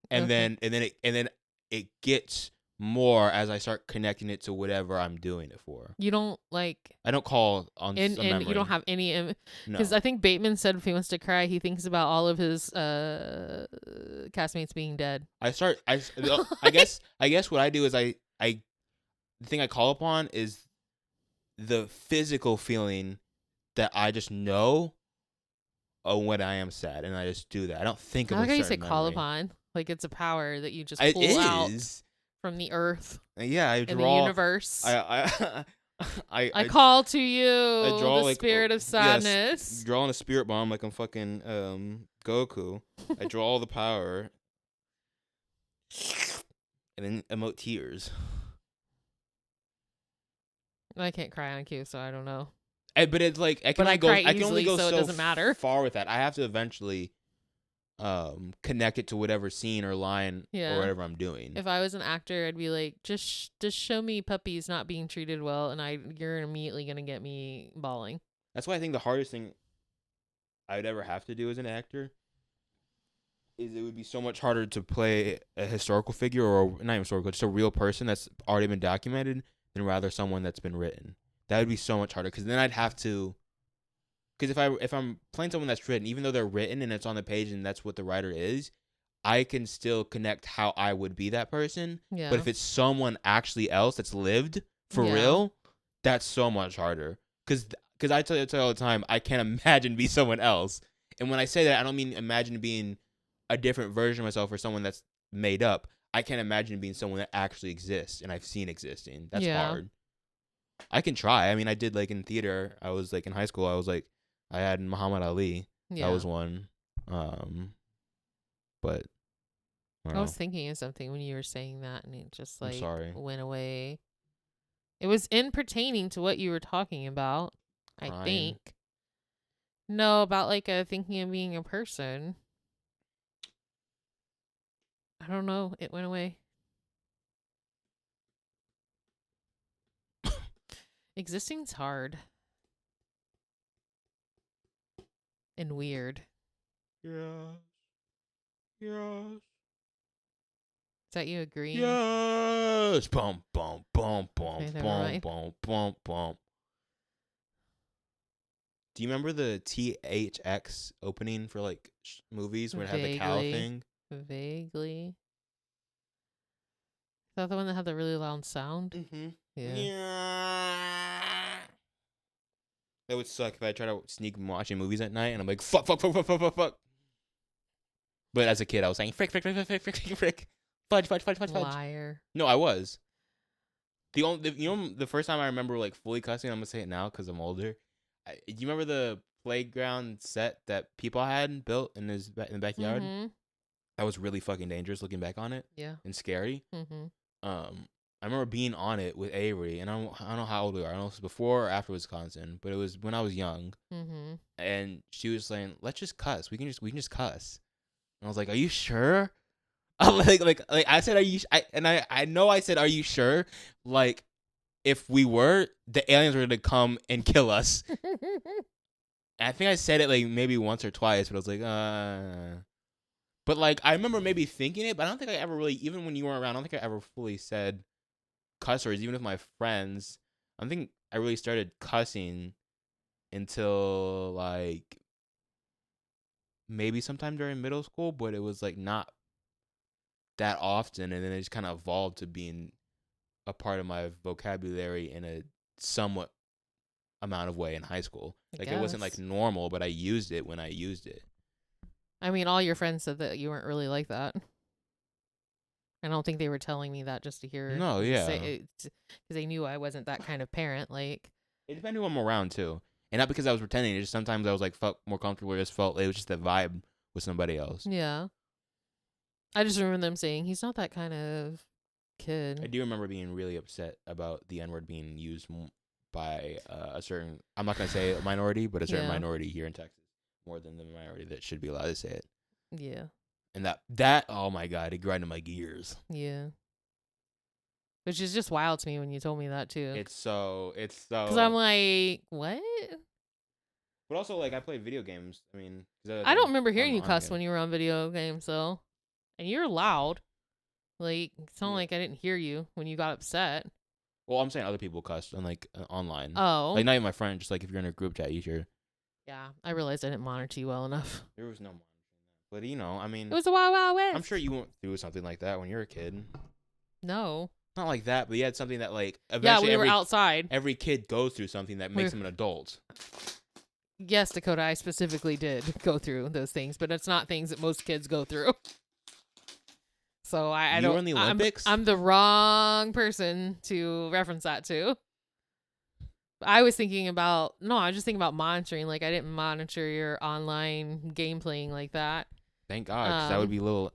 and Okay. then it gets more as I start connecting it to whatever I'm doing it for. You don't like, I don't call on some and memory. you don't have any, No, because I think Bateman said if he wants to cry, he thinks about all of his castmates being dead. I guess what I do is the thing I call upon is the physical feeling that I just know when I am sad, and I just do that. I don't think of I like a how you certain say call memory. upon, like it's a power that you just It pull out is. from the earth Yeah, I and the draw. universe. I call to you, I draw the like spirit of sadness. Yes, drawing a spirit bomb like I'm fucking Goku. I draw all the power, and then emote tears. I can't cry on cue, so I don't know. But it's like I can But only I go. cry I can only easily, go so it so doesn't matter. far with that. I have to eventually connect it to whatever scene or line Yeah. or whatever I'm doing. If I was an actor, I'd be like, just show me puppies not being treated well, and you're immediately gonna get me bawling. That's why I think the hardest thing I would ever have to do as an actor is it would be so much harder to play a historical figure, or not even historical, just a real person that's already been documented, than rather someone that's been written. That would be so much harder, because then I'd have to. Because if I'm playing someone that's written, even though they're written and it's on the page and that's what the writer is, I can still connect how I would be that person. Yeah. But if it's someone actually else that's lived for Yeah. real, that's so much harder. Because I tell you all the time, I can't imagine be someone else. And when I say that, I don't mean imagine being a different version of myself or someone that's made up. I can't imagine being someone that actually exists and I've seen existing. That's hard. I can try. I mean, I did like in theater. I was like in high school. I was like, I had Muhammad Ali. Yeah. That was one. But I was thinking of something when you were saying that, and it just like I'm sorry. went away. It was in pertaining to what you were talking about, Crying. I think. No, about like thinking of being a person. I don't know. It went away. Existing's hard. And weird. Yeah. Yes. Is that you agreeing? Yes. Bum bum bum bum Okay, never bum mind. bum bum bum. Do you remember the THX opening for like movies where it had the cow thing? Vaguely. Is that the one that had the really loud sound? Mm-hmm. Yeah. That would suck if I try to sneak watching movies at night and I'm like, fuck, fuck, fuck, fuck, fuck, fuck, fuck. But as a kid, I was saying, frick, frick, frick, frick, frick, frick, frick, frick. Fudge, fudge, fudge, fudge, fudge. Liar. No, I was. The first time I remember like fully cussing, I'm gonna say it now because I'm older. Do you remember the playground set that people had built in the backyard? Mm-hmm. That was really fucking dangerous looking back on it. Yeah. And scary. Mm-hmm. I remember being on it with Avery, and I don't know how old we are. I don't know if it was before or after Wisconsin, but it was when I was young. Mm-hmm. And she was saying, "Let's just cuss. We can just cuss." And I was like, "Are you sure?" like I said, "Are you?" I know I said, "Are you sure?" Like, if we were, the aliens were gonna come and kill us. And I think I said it like maybe once or twice, but I was like, But like I remember maybe thinking it, but I don't think I ever really, even when you weren't around, I don't think I ever fully said cuss words, even with my friends. I don't think I really started cussing until like maybe sometime during middle school, but it was like not that often, and then it just kind of evolved to being a part of my vocabulary in a somewhat amount of way in high school. Like it wasn't like normal, but I used it when I used it. I mean, all your friends said that you weren't really like that. I don't think they were telling me that just to hear. No, yeah, because they knew I wasn't that kind of parent. Like, it depended who I'm around too, and not because I was pretending. It just sometimes I was like felt more comfortable. Or just felt it was just the vibe with somebody else. Yeah, I just remember them saying he's not that kind of kid. I do remember being really upset about the N-word being used by a certain. I'm not gonna say a minority, but a certain minority here in Texas, more than the minority that should be allowed to say it. Yeah. And that oh my god, it grinded my gears. Yeah. Which is just wild to me when you told me that too. It's so. Because I'm like, what? But also, like, I played video games. I mean, I don't remember hearing you cuss when you were on video games, though. And you're loud. Like, it's not like I didn't hear you when you got upset. Well, I'm saying other people cussed on like online. Oh. Like not even my friend, just like if you're in a group chat, you hear. Yeah, I realized I didn't monitor you well enough. There was no monitoring that. But, you know, I mean. It was a Wild Wild West. I'm sure you went through something like that when you were a kid. No. Not like that, but you had something that, like, eventually. Yeah, we were outside. Every kid goes through something that makes them an adult. Yes, Dakota, I specifically did go through those things, but it's not things that most kids go through. So I you don't. Were in the Olympics? I'm the wrong person to reference that to. I was just thinking about monitoring. Like, I didn't monitor your online game playing like that. Thank God, because that would be a little.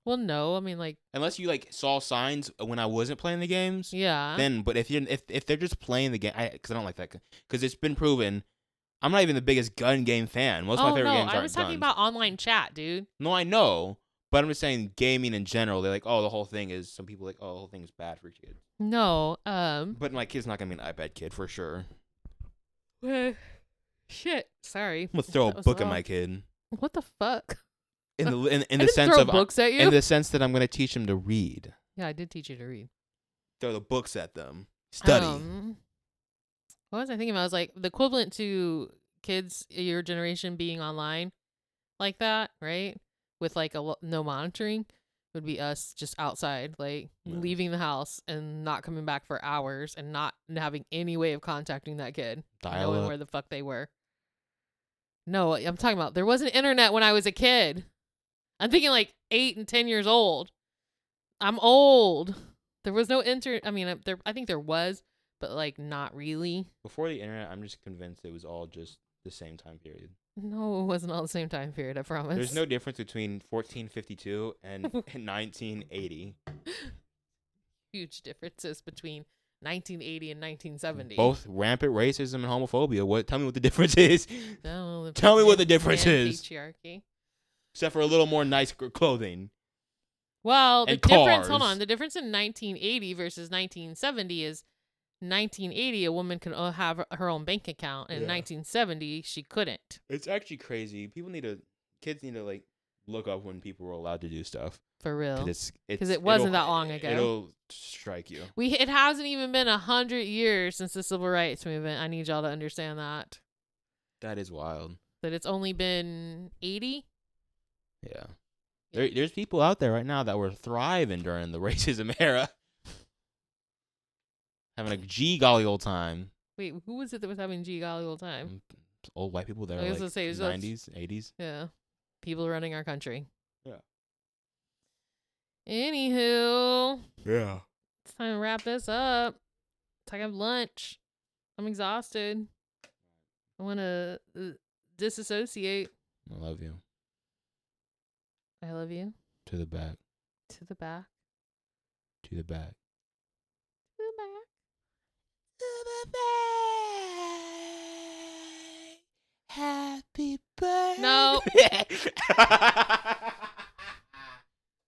Well, no, I mean, like, unless you like saw signs when I wasn't playing the games. Yeah. Then, but if they're just playing the game, because I don't like that, because it's been proven. I'm not even the biggest gun game fan. Most of my favorite games aren't guns. I was talking about online chat, dude. No, I know. But I'm just saying gaming in general, they're like, oh, the whole thing is, some people like, oh, the whole thing is bad for kids. No, But my kid's not going to be an iPad kid for sure. Shit, sorry. I'm going to throw a book at my kid. What the fuck? In the sense of books at you? In the sense that I'm going to teach him to read. Yeah, I did teach you to read. Throw the books at them. Study. What was I thinking about? I was like, the equivalent to kids your generation being online like that, right? With like no monitoring would be us just outside, like leaving the house and not coming back for hours and not having any way of contacting that kid, knowing where the fuck they were. No, I'm talking about there wasn't internet when I was a kid. I'm thinking like 8 and 10 years old. I'm old. There was no I mean, I think there was, but like not really. Before the internet, I'm just convinced it was all just the same time period. No, it wasn't all the same time period, I promise. There's no difference between 1452 and 1980. Huge differences between 1980 and 1970. Both rampant racism and homophobia. Tell me what the difference is. No, tell me what the difference is. Patriarchy. Except for a little more nice clothing. Well, the difference. Difference in 1980 versus 1970 is 1980 a woman can have her own bank account, and in 1970 she couldn't. It's actually crazy. Kids need to like look up when people were allowed to do stuff. For real. Because it wasn't that long ago. It'll strike you. It hasn't even been 100 years since the civil rights movement. I need y'all to understand that. That is wild. That it's only been 80? Yeah. There's people out there right now that were thriving during the racism era. Having a golly old time. Wait, who was it that was having golly old time? Old white people that are like 90s, 80s. Yeah. People running our country. Yeah. Anywho. Yeah. It's time to wrap this up. It's time to have lunch. I'm exhausted. I want to disassociate. I love you. I love you. To the back. To the back. To the back. To the back. To the back. Happy birthday. No.